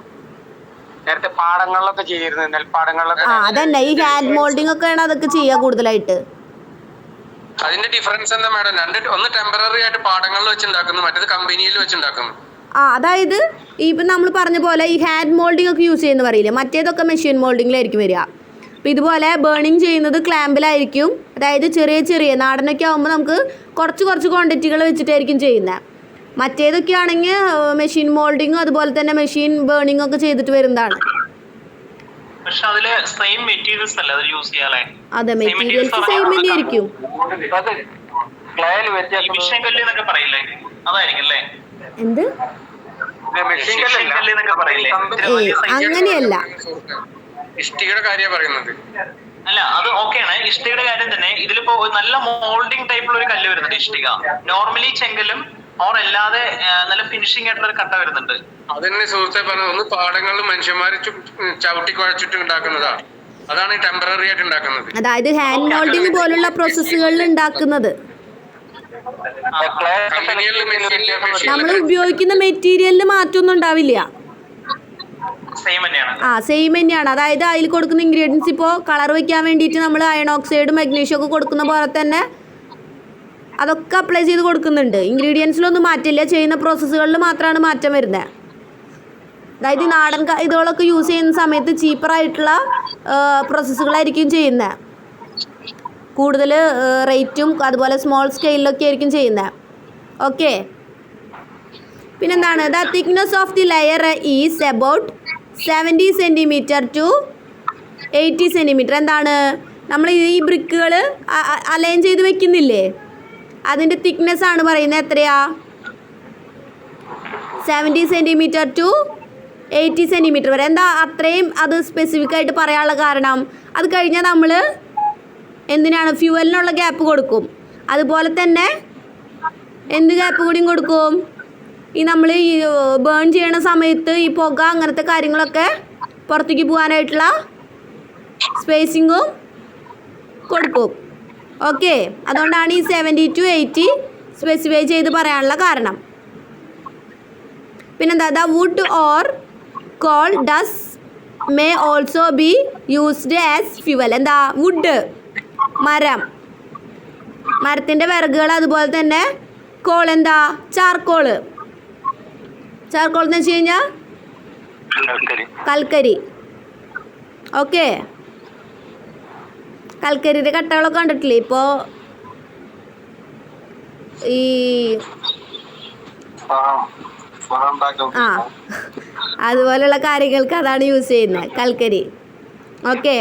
നേരത്തെ പാടങ്ങളിലൊക്കെ ചെയ്തിരുന്നത്, നെൽപ്പാടങ്ങളിലൊക്കെ. അതന്നെ, ഈ ഹാൻഡ് മോൾഡിംഗ് ഒക്കെയാണ് അതൊക്കെ ചെയ്യുക കൂടുതലായിട്ട്. അതിന്റെ ഡിഫറൻസ് എന്താ മാഡം? ഒന്ന് ടെമ്പററി ആയിട്ട് പാടങ്ങളിൽ വെച്ചുണ്ടാക്കുന്നു, മറ്റേത് കമ്പനിയിൽ വെച്ചുണ്ടാക്കുന്നു. അതായത് ഇപ്പം നമ്മൾ പറഞ്ഞ പോലെ ഈ ഹാൻഡ് മോൾഡിംഗ് ഒക്കെ യൂസ് ചെയ്യുന്ന പറയില്ലേ, മറ്റേതൊക്കെ മെഷീൻ മോൾഡിങ്ങിലായിരിക്കും വരിക. അപ്പോൾ ഇതുപോലെ ബേണിംഗ് ചെയ്യുന്നത് ക്ലാമ്പിലായിരിക്കും. അതായത് ചെറിയ നാടനൊക്കെ ആകുമ്പോൾ നമുക്ക് കുറച്ച് ക്വാണ്ടിറ്റികൾ വെച്ചിട്ടായിരിക്കും ചെയ്യുന്നത്. മറ്റേതൊക്കെ ആണെങ്കിൽ മെഷീൻ മോൾഡിങ്ങും അതുപോലെ തന്നെ മെഷീൻ ബേണിംഗ് ഒക്കെ ചെയ്തിട്ട് വരുന്നതാണ്. അതെ, മെറ്റീരിയൽസ് സെയിം തന്നെ ആയിരിക്കും. എന്ത്? അങ്ങനെയല്ല, ഇഷ്ടികയുടെ കാര്യം പറയുന്നത്. അല്ല, അത് ഓക്കെയാണ്. ഇഷ്ടികയുടെ കാര്യം തന്നെ. ഇതിലിപ്പോ നല്ല മോൾഡിംഗ് ടൈപ്പിലുള്ള ഒരു കല്ല് വരുന്നുണ്ട് ഇഷ്ടിക. നോർമലി ചെങ്കലും അല്ലാതെ നല്ല ഫിനിഷിംഗ് ആയിട്ടുള്ള ഒരു കട്ട വരുന്നുണ്ട്. അതന്നെ സുഹൃത്തെ പറഞ്ഞത്, ഒന്ന് പാടങ്ങളിൽ മനുഷ്യന്മാർ ചവിട്ടി കുഴച്ചിട്ട് ഉണ്ടാക്കുന്നതാണ്, അതാണ് ടെമ്പററി ആയിട്ട് ഉണ്ടാക്കുന്നത്. അതായത് ഹാൻഡ് മോൾഡിംഗ് പോലുള്ള പ്രോസസ്സുകളിൽ ഉണ്ടാക്കുന്നത്. നമ്മൾ ഉപയോഗിക്കുന്ന മെറ്റീരിയലിന് മാറ്റമൊന്നും ഉണ്ടാവില്ല, സെയിം തന്നെയാണ്. അതായത് അതിൽ കൊടുക്കുന്ന ഇൻഗ്രീഡിയൻസ്, ഇപ്പോൾ കളർ വയ്ക്കാൻ വേണ്ടിയിട്ട് നമ്മൾ അയൺ ഓക്സൈഡ് മഗ്നീഷ്യം ഒക്കെ കൊടുക്കുന്ന പോലെ തന്നെ അതൊക്കെ അപ്ലൈ ചെയ്ത് കൊടുക്കുന്നുണ്ട്. ഇൻഗ്രീഡിയൻസിലൊന്നും മാറ്റില്ല, ചെയ്യുന്ന പ്രോസസ്സുകളിൽ മാത്രമാണ് മാറ്റം വരുന്നത്. അതായത് നാടൻ ഇതുകളൊക്കെ യൂസ് ചെയ്യുന്ന സമയത്ത് ചീപ്പറായിട്ടുള്ള പ്രോസസ്സുകളായിരിക്കും ചെയ്യുന്നത്, കൂടുതൽ റേറ്റും അതുപോലെ സ്മോൾ സ്കെയിലൊക്കെ ആയിരിക്കും ചെയ്യുന്നത്. ഓക്കെ, പിന്നെന്താണ്? The thickness of the layer is about 70 centimetre to 80 centimetre. എന്താണ്, നമ്മൾ ഈ ബ്രിക്കുകൾ അലൈൻ ചെയ്ത് വെക്കുന്നില്ലേ, അതിൻ്റെ തിക്നെസ് ആണ് പറയുന്നത്. എത്രയാ? 70 സെൻറ്റിമീറ്റർ ടു 80 സെൻറ്റിമീറ്റർ വരെ. എന്താ അത്രയും അത് സ്പെസിഫിക് ആയിട്ട് പറയാനുള്ള കാരണം? അത് കഴിഞ്ഞാൽ നമ്മൾ എന്തിനാണ് ഫ്യൂവലിനുള്ള ഗ്യാപ്പ് കൊടുക്കും, അതുപോലെ തന്നെ എന്ത് ഗ്യാപ്പ് കൂടിയും കൊടുക്കും? ഈ നമ്മൾ ഈ ബേൺ ചെയ്യണ സമയത്ത് ഈ പുക അങ്ങനത്തെ കാര്യങ്ങളൊക്കെ പുറത്തേക്ക് പോകാനായിട്ടുള്ള സ്പേസിങ്ങും കൊടുക്കും. ഓക്കെ, അതുകൊണ്ടാണ് ഈ 70 to 80 സ്പെസിഫൈ ചെയ്ത് പറയാനുള്ള കാരണം. പിന്നെന്താ? The wood or coal dust may also be used as fuel. എന്താ? വുഡ്, മരത്തിൻ്റെ വിറകുകൾ, അതുപോലെ തന്നെ കോൾ, എന്താ? ചാർക്കോള് എന്ന് വെച്ച് കഴിഞ്ഞാൽ കൽക്കരി. ഓക്കെ, കൽക്കരിയുടെ കട്ടകളൊക്കെ കണ്ടിട്ടില്ലേ ഇപ്പോൾ ഈ അതുപോലെയുള്ള കാര്യങ്ങൾക്ക് അതാണ് യൂസ് ചെയ്യുന്നത്, കൽക്കരി. ഓക്കെ,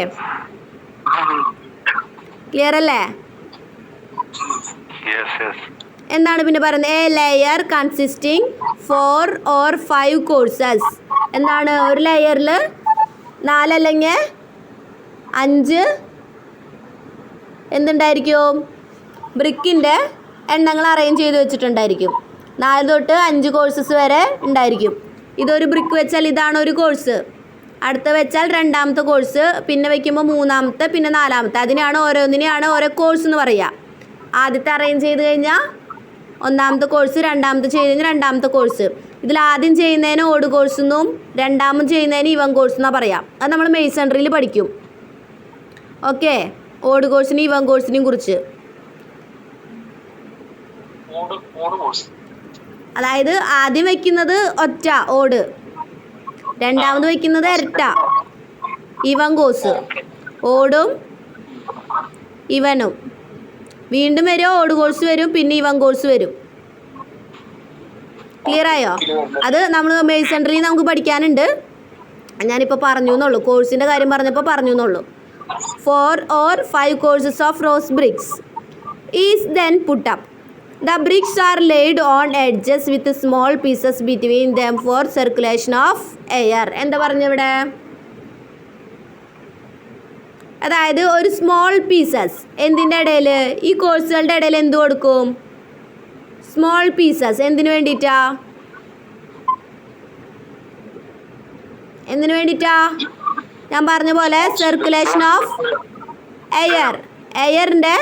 ക്ലിയർ അല്ലേ? എന്താണ് പിന്നെ പറയുന്നത്? A layer consisting 4 or 5 courses. എന്താണ് ഒരു ലെയറിൽ 4 അല്ലെങ്കിൽ 5 എന്തുണ്ടായിരിക്കും? ബ്രിക്കിൻ്റെ എണ്ണങ്ങൾ അറേഞ്ച് ചെയ്ത് വെച്ചിട്ടുണ്ടായിരിക്കും. 4 തൊട്ട് 5 കോഴ്സസ് വരെ ഉണ്ടായിരിക്കും. ഇതൊരു ബ്രിക്ക് വെച്ചാൽ ഇതാണ് ഒരു കോഴ്സ്, അടുത്ത വെച്ചാൽ രണ്ടാമത്തെ കോഴ്സ്, പിന്നെ വയ്ക്കുമ്പോൾ മൂന്നാമത്തെ, പിന്നെ നാലാമത്തെ. അതിനാണ് ഓരോന്നിനെയാണ് ഓരോ കോഴ്സ് എന്ന് പറയുക. ആദ്യത്തെ അറേഞ്ച് ചെയ്ത് കഴിഞ്ഞാൽ ഒന്നാമത്തെ കോഴ്സ്, രണ്ടാമത്തെ ചെയ്ത് കഴിഞ്ഞാൽ രണ്ടാമത്തെ കോഴ്സ്. ഇതിൽ ആദ്യം ചെയ്യുന്നതിന് ഓട് കോഴ്സ് എന്നും രണ്ടാമത് ചെയ്യുന്നതിന് ഇവൻ കോഴ്സ് എന്നാണ് പറയാം. അത് നമ്മൾ മെയ്സൺറിയിൽ പഠിക്കും. ഓക്കെ, ഓട് കോഴ്സിനും ഇവൻ കോഴ്സിനെയും കുറിച്ച്. അതായത് ആദ്യം വയ്ക്കുന്നത് ഒറ്റ ഓട്, രണ്ടാമത് വയ്ക്കുന്നത് ഇരട്ട ഇവൻ കോഴ്സ്, ഓടും ഇവനും. വീണ്ടും വരും ഓട് കോഴ്സ് വരും, പിന്നെ ഇവൻ കോഴ്സ് വരും. ക്ലിയർ ആയോ? അത് നമ്മൾ മെയ്സൺറിയിൽ നമുക്ക് പഠിക്കാനുണ്ട്. ഞാനിപ്പോൾ പറഞ്ഞു എന്നുള്ളൂ, കോഴ്സിൻ്റെ കാര്യം പറഞ്ഞപ്പോൾ പറഞ്ഞു എന്നുള്ളൂ. 4 or 5 courses of rose bricks is then put up. The bricks are laid on edges with small pieces between them for circulation of air. എന്താ പറഞ്ഞിവിടെ? അതായത് ഒരു സ്മോൾ പീസസ് എന്തിൻ്റെ ഇടയിൽ, ഈ കോഴ്സുകളുടെ ഇടയിൽ എന്ത് കൊടുക്കും? Small pieces. എന്തിനു വേണ്ടിയിട്ടാ? എന്തിനു വേണ്ടിയിട്ടാ? ഞാൻ പറഞ്ഞ പോലെ സർക്കുലേഷൻ ഓഫ് എയർ, എയറിൻ്റെ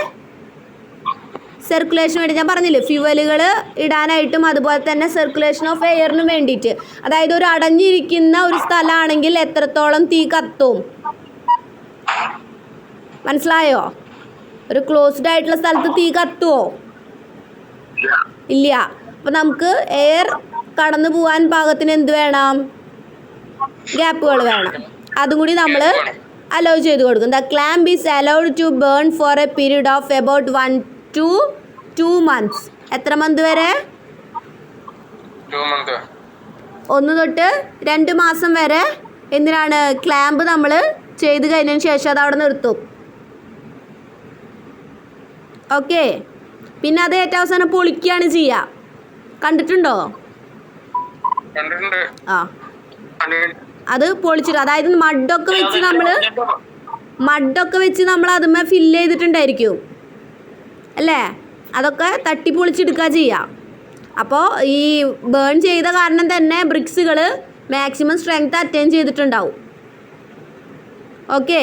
സർക്കുലേഷൻ വേണ്ടി ഞാൻ പറഞ്ഞില്ലേ, ഫ്യൂവലുകൾ ഇടാനായിട്ടും അതുപോലെ തന്നെ സർക്കുലേഷൻ ഓഫ് എയറിനും വേണ്ടിയിട്ട്. അതായത് ഒരു അടഞ്ഞിരിക്കുന്ന ഒരു സ്ഥലമാണെങ്കിൽ എത്രത്തോളം തീ കത്തും, മനസ്സിലായോ? ഒരു ക്ലോസ്ഡ് ആയിട്ടുള്ള സ്ഥലത്ത് തീ കത്തുമോ? ഇല്ല. അപ്പോൾ നമുക്ക് എയർ കടന്നു പോകാൻ പാകത്തിന് എന്ത് വേണം? ഗ്യാപ്പുകൾ വേണം. അതും കൂടി നമ്മൾ അലോ ചെയ്ത് കൊടുക്കും. The clamp is allowed to burn for a period of about 1 to 2 months. എത്ര മന്ത് വരെ? 1 തൊട്ട് 2 മാസം വരെ. എന്തിനാണ്? ക്ലാമ്പ് നമ്മൾ ചെയ്ത് കഴിഞ്ഞതിന് ശേഷം അത് അവിടെ നിർത്തും. ഓക്കെ, പിന്നെ അത് ഏറ്റവും അവസാനം പൊളിക്കുകയാണ് ചെയ്യുക. കണ്ടിട്ടുണ്ടോ? ആ, അത് പൊളിച്ചിട്ട്, അതായത് മഡൊക്കെ വെച്ച് നമ്മൾ അതുമ്മേ ഫില്ല് ചെയ്തിട്ടുണ്ടായിരിക്കും അല്ലേ? അതൊക്കെ തട്ടി പൊളിച്ചെടുക്കുക ചെയ്യുക. അപ്പോൾ ഈ ബേൺ ചെയ്ത കാരണം തന്നെ ബ്രിക്സുകൾ മാക്സിമം സ്ട്രെങ്ത് അറ്റൈൻ ചെയ്തിട്ടുണ്ടാവും. ഓക്കെ,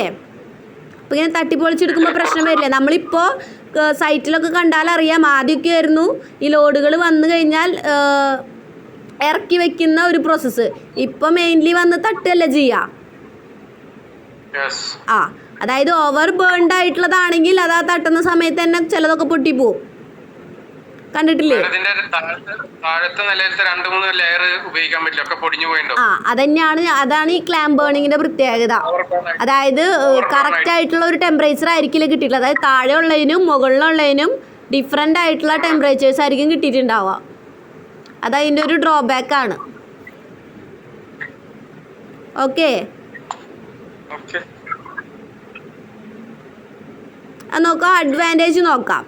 അപ്പോൾ ഇങ്ങനെ തട്ടി പൊളിച്ചെടുക്കുമ്പോൾ പ്രശ്നം വരില്ല. നമ്മളിപ്പോൾ സൈറ്റിലൊക്കെ കണ്ടാലറിയാം, ആദ്യമൊക്കെ ആയിരുന്നു ഈ ലോഡുകൾ വന്നു കഴിഞ്ഞാൽ ഇറക്കി വെക്കുന്ന ഒരു പ്രോസസ്സ്. ഇപ്പം മെയിൻലി വന്ന് തട്ടുകയല്ല ചെയ്യുക. ആ, അതായത് ഓവർ ബേൺഡ് ആയിട്ടുള്ളതാണെങ്കിൽ അത് ആ തട്ടുന്ന സമയത്ത് തന്നെ ചിലതൊക്കെ പൊട്ടിപ്പോവും. കണ്ടിട്ടില്ലേ? ആ, അതാണ് ഈ ക്ലാമ്പ് ബേണിങ്ങിന്റെ പ്രത്യേകത. അതായത് കറക്റ്റ് ആയിട്ടുള്ള ഒരു ടെമ്പറേച്ചർ ആയിരിക്കില്ല കിട്ടിയിട്ടുള്ളത്. അതായത് താഴെ ഉള്ളതിനും മുകളിലുള്ളതിനും ഡിഫറെൻ്റ് ആയിട്ടുള്ള ടെമ്പറേച്ചേഴ്സ് ആയിരിക്കും കിട്ടിയിട്ടുണ്ടാവുക. അതതിൻ്റെ ഒരു ഡ്രോബാക്ക് ആണ്. ഓക്കെ, അത് നോക്കാം. അഡ്വാൻറ്റേജ് നോക്കാം.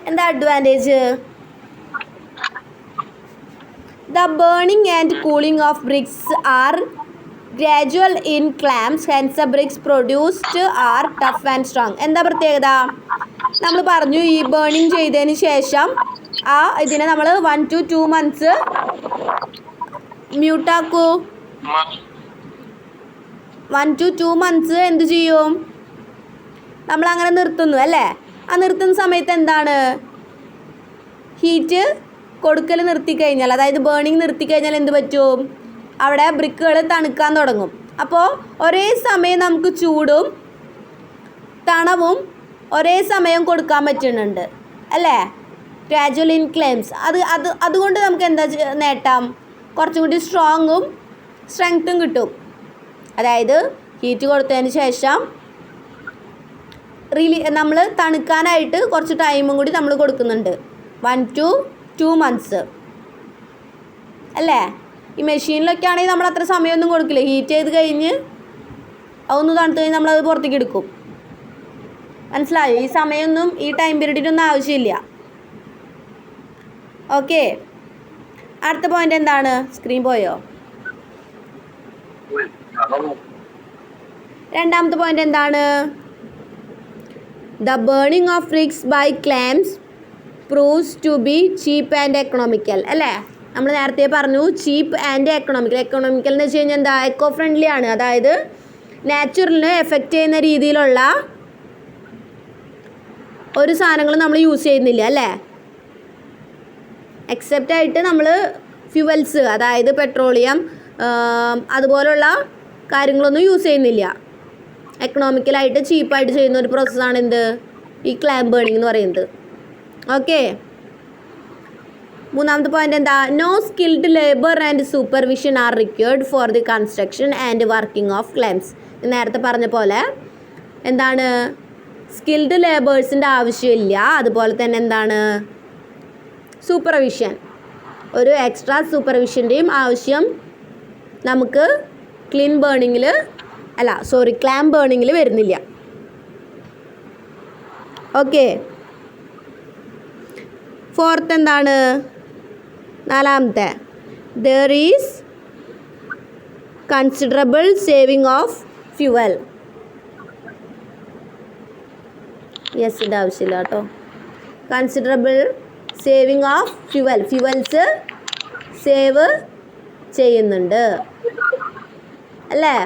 എന്താ advantage? The burning and cooling of bricks are gradual in clamps, hence the bricks produced are tough and strong. എന്താ പ്രത്യേകത? നമ്മൾ പറഞ്ഞു ഈ ബേണിംഗ് ചെയ്തതിന് ശേഷം ഇതിനെ നമ്മൾ 1 to 2 months മ്യൂട്ടാക്കൂ. 1 to 2 months എന്ത് ചെയ്യും? നമ്മളങ്ങനെ നിർത്തുന്നു അല്ലേ? ആ നിർത്തുന്ന സമയത്ത് എന്താണ്? ഹീറ്റ് കൊടുക്കൽ നിർത്തിക്കഴിഞ്ഞാൽ, അതായത് ബേണിങ് നിർത്തിക്കഴിഞ്ഞാൽ എന്ത് പറ്റും? അവിടെ ബ്രിക്കുകൾ തണുക്കാൻ തുടങ്ങും. അപ്പോൾ ഒരേ സമയം നമുക്ക് ചൂടും തണവും ഒരേ സമയം കൊടുക്കാൻ പറ്റുന്നുണ്ട് അല്ലേ? Gradual in claims. അതുകൊണ്ട് നമുക്ക് എന്താ നേട്ടം? കുറച്ചും കൂടി സ്ട്രോങ്ങും സ്ട്രെങ്ത്തും കിട്ടും. അതായത് ഹീറ്റ് കൊടുത്തതിന് ശേഷം നമ്മൾ തണുക്കാനായിട്ട് കുറച്ച് ടൈമും കൂടി നമ്മൾ കൊടുക്കുന്നുണ്ട്. 1 to 2 months അല്ലേ? ഈ മെഷീനിലൊക്കെ ആണെങ്കിൽ നമ്മൾ അത്ര സമയമൊന്നും കൊടുക്കില്ല. ഹീറ്റ് ചെയ്ത് കഴിഞ്ഞ് അതൊന്ന് തണുത്ത് കഴിഞ്ഞ് നമ്മളത് പുറത്തേക്ക് എടുക്കും. മനസ്സിലായോ? ഈ സമയമൊന്നും ഈ ടൈം പീരീഡിനൊന്നും ആവശ്യമില്ല. ഓക്കെ, അടുത്ത പോയിന്റ് എന്താണ്? സ്ക്രീൻ പോയോ? രണ്ടാമത്തെ പോയിന്റ് എന്താണ്? The burning of bricks by clamps proves to be cheap and economical. അല്ലേ? നമ്മൾ നേരത്തെ പറഞ്ഞു ചീപ്പ് ആൻഡ് എക്കണോമിക്കൽ. എക്കണോമിക്കൽ എന്ന് വെച്ച് കഴിഞ്ഞാൽ എന്താ? എക്കോ ഫ്രണ്ട്ലി ആണ്. അതായത് നാച്ചുറലിനെ എഫക്റ്റ് ചെയ്യുന്ന രീതിയിലുള്ള ഒരു സാധനങ്ങൾ നമ്മൾ യൂസ് ചെയ്യുന്നില്ല. അല്ലേ? എക്സെപ്റ്റ് ആയിട്ട് നമ്മൾ ഫ്യൂവൽസ്, അതായത് പെട്രോളിയം അതുപോലുള്ള കാര്യങ്ങളൊന്നും യൂസ് ചെയ്യുന്നില്ല. എക്കണോമിക്കലായിട്ട് ചീപ്പായിട്ട് ചെയ്യുന്ന ഒരു പ്രോസസ്സാണ് എന്ത്? ഈ ക്ലാം ബേണിംഗ് എന്ന് പറയുന്നത്. ഓക്കെ, മൂന്നാമത്തെ പോയിന്റ് എന്താ? No skilled labour and supervision are required for the construction and working of clamps. നേരത്തെ പറഞ്ഞ പോലെ എന്താണ്? സ്കിൽഡ് ലേബേഴ്സിൻ്റെ ആവശ്യമില്ല. അതുപോലെ തന്നെ എന്താണ്? സൂപ്പർവിഷൻ, ഒരു എക്സ്ട്രാ സൂപ്പർവിഷൻ്റെയും ആവശ്യം നമുക്ക് ക്ലാം ബേണിങ്ങിൽ വരുന്നില്ല. ഓക്കെ, ഫോർത്ത് എന്താണ്? നാലാമത്തെ, there is considerable saving of fuel. യെസിൻ്റെ ആവശ്യമില്ല കേട്ടോ. Considerable saving of fuels save ചെയ്യുന്നുണ്ട്. അല്ലേ?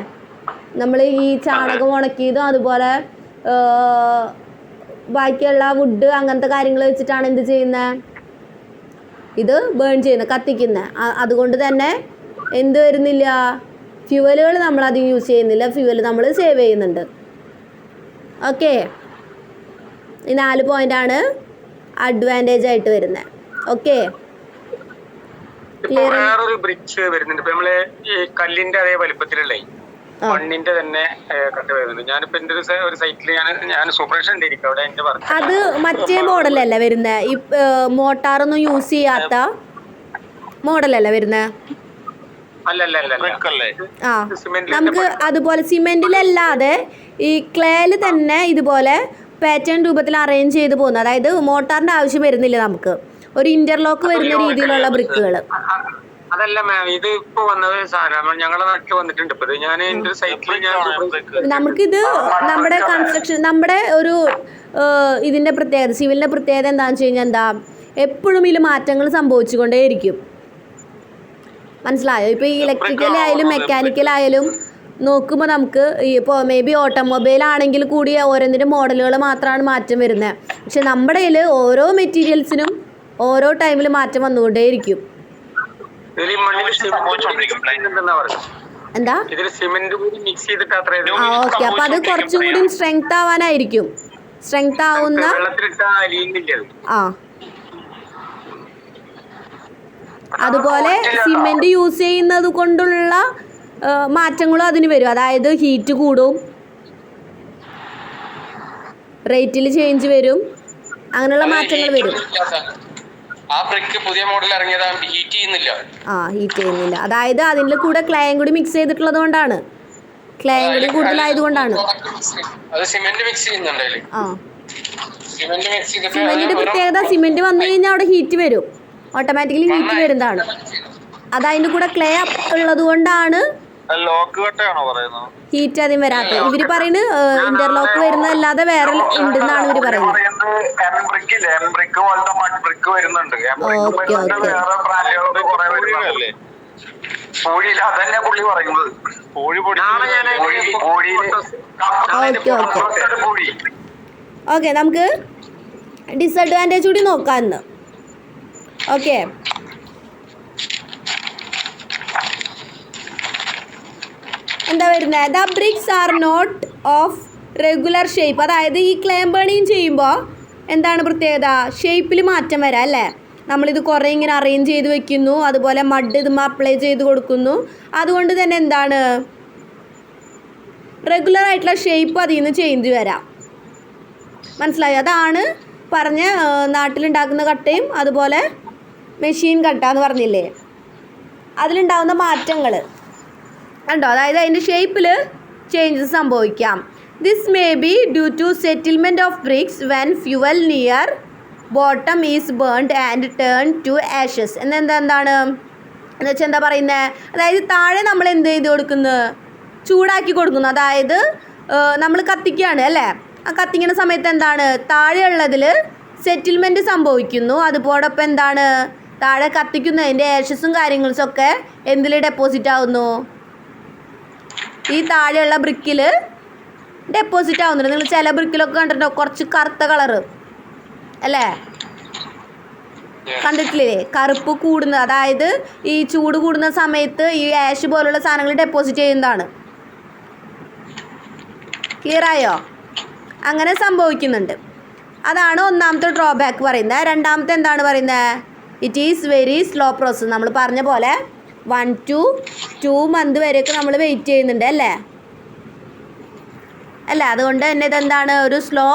നമ്മൾ ഈ ചാണകം ഉണക്കിയതും അതുപോലെ ബാക്കിയുള്ള വുഡ് അങ്ങനത്തെ കാര്യങ്ങൾ വെച്ചിട്ടാണ് എന്ത് ചെയ്യുന്നത്? ഇത് ബേൺ ചെയ്യുന്നത്, കത്തിക്കുന്നത്. അതുകൊണ്ട് തന്നെ എന്ത് വരുന്നില്ല? ഫ്യൂവലുകൾ നമ്മളധികം യൂസ് ചെയ്യുന്നില്ല. ഫ്യൂവൽ നമ്മൾ സേവ് ചെയ്യുന്നുണ്ട്. ഓക്കെ, ഈ 4 പോയിൻ്റാണ് അഡ്വാൻറ്റേജ് ആയിട്ട് വരുന്നത്. ഓക്കെ, വേറൊരു ബ്രിക്സ് വരുന്നുണ്ട്. ഇപ്പൊ നമ്മള് ഈ കല്ലിന്റെ അതേ വലിപ്പത്തിലുള്ള മണ്ണിന്റെ തന്നെ കട്ട് വരുന്നുണ്ട്. ഞാനിപ്പോ എന്റെ ഒരു സൈറ്റിൽ ഞാൻ സൂപ്പർവിഷൻ ഉണ്ടായിരിക്കും അവിടെ. എന്റെ അത് മറ്റേ മോഡലല്ല വരുന്നത്, ഈ മോട്ടാറൊന്നും യൂസ് ചെയ്യാത്ത മോഡലല്ല വരുന്നത്. ആ, നമുക്ക് അതുപോലെ സിമെന്റിലല്ലാതെ ഈ ക്ലേയിൽ തന്നെ ഇതുപോലെ പാറ്റേൺ രൂപത്തിൽ അറേഞ്ച് ചെയ്ത് പോകുന്നത്. അതായത് മോട്ടാറിന്റെ ആവശ്യം വരുന്നില്ല, നമുക്ക് ഒരു ഇന്റർലോക്ക് വരുന്ന രീതിയിലുള്ള ബ്രിക്കുകൾ. അതല്ല മാം, ഇത് ഇപ്പൊ വന്നത് സാധനം ഞങ്ങളുടെ നാട്ടിൽ വന്നിട്ടുണ്ട്. ഇപ്പൊ ഞാൻ എന്റെ സൈറ്റിൽ നമുക്കിത് നമ്മുടെ കൺസ്ട്രക്ഷൻ, നമ്മുടെ ഒരു ഇതിന്റെ പ്രത്യേകത, സിവിലിന്റെ പ്രത്യേകത എന്താണെന്ന് വെച്ച് കഴിഞ്ഞാൽ എന്താ? എപ്പോഴും ഇതിൽ മാറ്റങ്ങൾ സംഭവിച്ചുകൊണ്ടേയിരിക്കും. മനസ്സിലായോ? ഇപ്പോൾ ഈ ഇലക്ട്രിക്കലായാലും മെക്കാനിക്കലായാലും നോക്കുമ്പോൾ നമുക്ക് ഇപ്പോൾ മേ ബി ഓട്ടോമൊബൈൽ ആണെങ്കിൽ കൂടി ഓരോന്നിൻ്റെ മോഡലുകൾ മാത്രമാണ് മാറ്റം വരുന്നത്. പക്ഷെ നമ്മുടെ കയ്യിൽ ഓരോ മെറ്റീരിയൽസിനും ഓരോ ടൈമിൽ മാറ്റം വന്നുകൊണ്ടേയിരിക്കും. എന്താ? ആ, ഓക്കെ. അപ്പോൾ അത് കുറച്ചും കൂടി സ്ട്രെങ്ത് ആവാനായിരിക്കും. സ്ട്രെങ്ത് ആവുന്ന അതുപോലെ സിമെന്റ് യൂസ് ചെയ്യുന്നത് കൊണ്ടുള്ള മാറ്റങ്ങളും അതിന് വരും. അതായത് ഹീറ്റ് കൂടും, റേറ്റിൽ ചേഞ്ച് വരും, അങ്ങനെയുള്ള മാറ്റങ്ങൾ വരും. ഹീറ്റ് ചെയ്യുന്നില്ല. അതായത് അതിൻ്റെ കൂടെ ക്ലേയും കൂടി മിക്സ് ചെയ്തിട്ടുള്ളത് കൊണ്ടാണ്, ക്ലേയും കൂടി കൂടുതലായതുകൊണ്ടാണ്. സിമെന്റിന്റെ പ്രത്യേകത, സിമെന്റ് വന്നു കഴിഞ്ഞാൽ അവിടെ ഹീറ്റ് വരും, ഓട്ടോമാറ്റിക്കലി ഹീറ്റ് വരുന്നതാണ്. അത് അതിൻ്റെ കൂടെ ക്ലേ ഉള്ളത് കൊണ്ടാണ് ഹീറ്റ് ആദ്യം വരാത്തത്. ഇവര് പറയുന്നത് ഇന്റർലോക്ക് വരുന്നതല്ലാതെ വേറെ ഉണ്ടെന്നാണ് ഇവര് പറയുന്നത്. ഓക്കെ ഓക്കെ, നമുക്ക് ഡിസഡ്വാൻറ്റേജ് കൂടി നോക്കാം ഇന്ന്. ഓക്കെ, എന്താ വരുന്നത്? The bricks are not of regular shape. അതായത് ഈ ക്ലേം ബേണിങ് ചെയ്യുമ്പോൾ എന്താണ് പ്രത്യേകത? ഷേപ്പിൽ മാറ്റം വരാം. അല്ലേ? നമ്മളിത് കുറേ ഇങ്ങനെ അറേഞ്ച് ചെയ്ത് വെക്കുന്നു, അതുപോലെ മഡ് ഇതുമ്പോൾ അപ്ലൈ ചെയ്ത് കൊടുക്കുന്നു. അതുകൊണ്ട് തന്നെ എന്താണ്, റെഗുലർ ആയിട്ടുള്ള ഷേപ്പ് അതിൽ നിന്ന് ചേഞ്ച് വരാം. മനസ്സിലായി? അതാണ് പറഞ്ഞ നാട്ടിലുണ്ടാക്കുന്ന കട്ടയും അതുപോലെ മെഷീൻ കട്ട എന്ന് പറഞ്ഞില്ലേ. അതിലുണ്ടാവുന്ന മാറ്റങ്ങൾ കണ്ടോ, അതായത് അതിൻ്റെ ഷേപ്പിൽ ചേഞ്ചസ് സംഭവിക്കാം. This may be due to settlement of bricks when fuel near bottom is burned and turn to ashes. എന്താണ് എന്ന് വെച്ചാൽ എന്താ പറയുന്നത്, അതായത് താഴെ നമ്മൾ എന്ത് ചെയ്ത് കൊടുക്കുന്നു, ചൂടാക്കി കൊടുക്കുന്നു. അതായത് നമ്മൾ കത്തിക്കുകയാണ് അല്ലേ, ആ കത്തിക്കുന്ന സമയത്ത് എന്താണ്, താഴെയുള്ളതിൽ സെറ്റിൽമെൻറ്റ് സംഭവിക്കുന്നു. അതുപോടൊപ്പം എന്താണ്, താഴെ കത്തിക്കുന്നതിൻ്റെ ആഷസും കാര്യങ്ങളൊക്കെ എന്തിൽ ഡെപ്പോസിറ്റ് ആവുന്നു, ഈ താഴെയുള്ള ബ്രിക്കിൽ ഡെപ്പോസിറ്റ് ആവുന്നുണ്ട്. നിങ്ങൾ ചില ബ്രിക്കിലൊക്കെ കണ്ടിട്ടുണ്ടോ കുറച്ച് കറുത്ത കളറ് അല്ലേ, കണ്ടിട്ടില്ലേ, കറുപ്പ് കൂടുന്നത്, അതായത് ഈ ചൂട് കൂടുന്ന സമയത്ത് ഈ ആഷ് പോലുള്ള സാധനങ്ങൾ ഡെപ്പോസിറ്റ് ചെയ്യുന്നതാണ്. ക്ലിയർ ആയോ? അങ്ങനെ സംഭവിക്കുന്നുണ്ട്. അതാണ് ഒന്നാമത്തെ ഡ്രോബാക്ക് പറയുന്നത്. രണ്ടാമത്തെ എന്താണ് പറയുന്നത്, it is very slow process. നമ്മൾ പറഞ്ഞ പോലെ 1 to 2 month വരെയൊക്കെ നമ്മൾ വെയിറ്റ് ചെയ്യുന്നുണ്ട് അല്ലേ, അതുകൊണ്ട് തന്നെ ഇതെന്താണ്, ഒരു സ്ലോ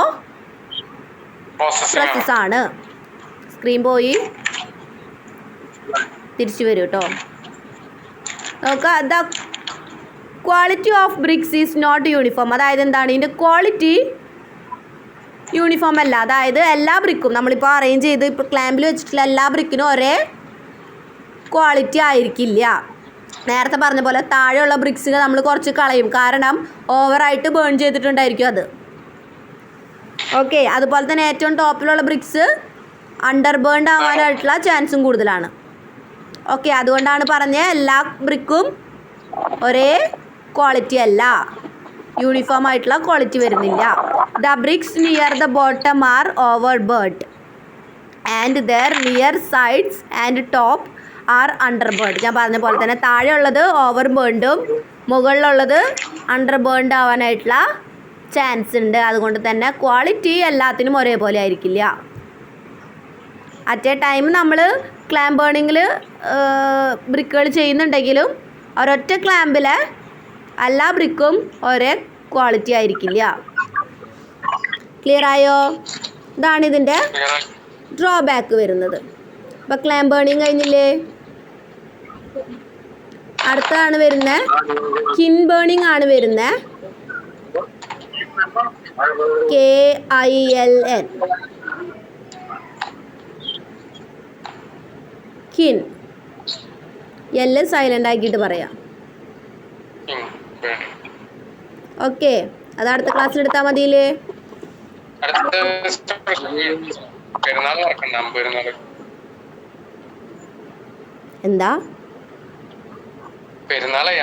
പ്രോസസ്സാണ്. സ്ക്രീൻ പോയി തിരിച്ചു വരും കേട്ടോ. നോക്കാം, the quality of bricks is not uniform. അതായത് എന്താണ്, ഇതിൻ്റെ ക്വാളിറ്റി യൂണിഫോം അല്ല. അതായത് എല്ലാ ബ്രിക്കും നമ്മളിപ്പോൾ അറേഞ്ച് ചെയ്ത് ഇപ്പോൾ ക്ലാമ്പിൽ വെച്ചിട്ടുള്ള എല്ലാ ബ്രിക്കിനും ഒരേ ക്വാളിറ്റി ആയിരിക്കില്ല. നേരത്തെ പറഞ്ഞ പോലെ താഴെയുള്ള ബ്രിക്സിനെ നമ്മൾ കുറച്ച് കളയും, കാരണം ഓവറായിട്ട് ബേൺ ചെയ്തിട്ടുണ്ടായിരിക്കും അത്. ഓക്കെ, അതുപോലെ തന്നെ ഏറ്റവും ടോപ്പിലുള്ള ബ്രിക്സ് അണ്ടർ ബേൺഡ് ആവാനായിട്ടുള്ള ചാൻസും കൂടുതലാണ്. ഓക്കെ, അതുകൊണ്ടാണ് പറഞ്ഞത് എല്ലാ ബ്രിക്കും ഒരേ ക്വാളിറ്റി അല്ല, യൂണിഫോം ആയിട്ടുള്ള ക്വാളിറ്റി വരുന്നില്ല. The bricks near the bottom are over burned and their near sides and top are under burned. ഞാൻ പറഞ്ഞ പോലെ തന്നെ താഴെയുള്ളത് ഓവർ ബേൺഡും മുകളിലുള്ളത് അണ്ടർ ബേൺഡ് ആവാനായിട്ടുള്ള ചാൻസ് ഉണ്ട്. അതുകൊണ്ട് തന്നെ ക്വാളിറ്റി എല്ലാത്തിനും ഒരേപോലെ ആയിരിക്കില്ല. അറ്റ് എ ടൈം നമ്മൾ ക്ലാമ്പ് ബേണിങ്ങിൽ ബ്രിക്കുകൾ ചെയ്യുന്നുണ്ടെങ്കിലും ഒരൊറ്റ ക്ലാമ്പിൽ എല്ലാ ബ്രിക്കും ഒരേ ക്വാളിറ്റി ആയിരിക്കില്ല. ക്ലിയർ ആയോ? ഇതാണ് ഇതിൻ്റെ ഡ്രോബാക്ക് വരുന്നത്. അപ്പോൾ ക്ലാമ്പ് ബേണിങ് കഴിഞ്ഞില്ലേ, അടുത്താണ് വരുന്നത് കിൻ ബേണിങ് ആണ് വരുന്നത്. KILN, കിൻ. എല്ല് സൈലൻ്റ് ആക്കിയിട്ട് പറയാം. ഓക്കെ, അത് അടുത്ത ക്ലാസ്സിൽ എടുത്താൽ മതിയില്ലേ? എന്താ പെരുന്നാളായി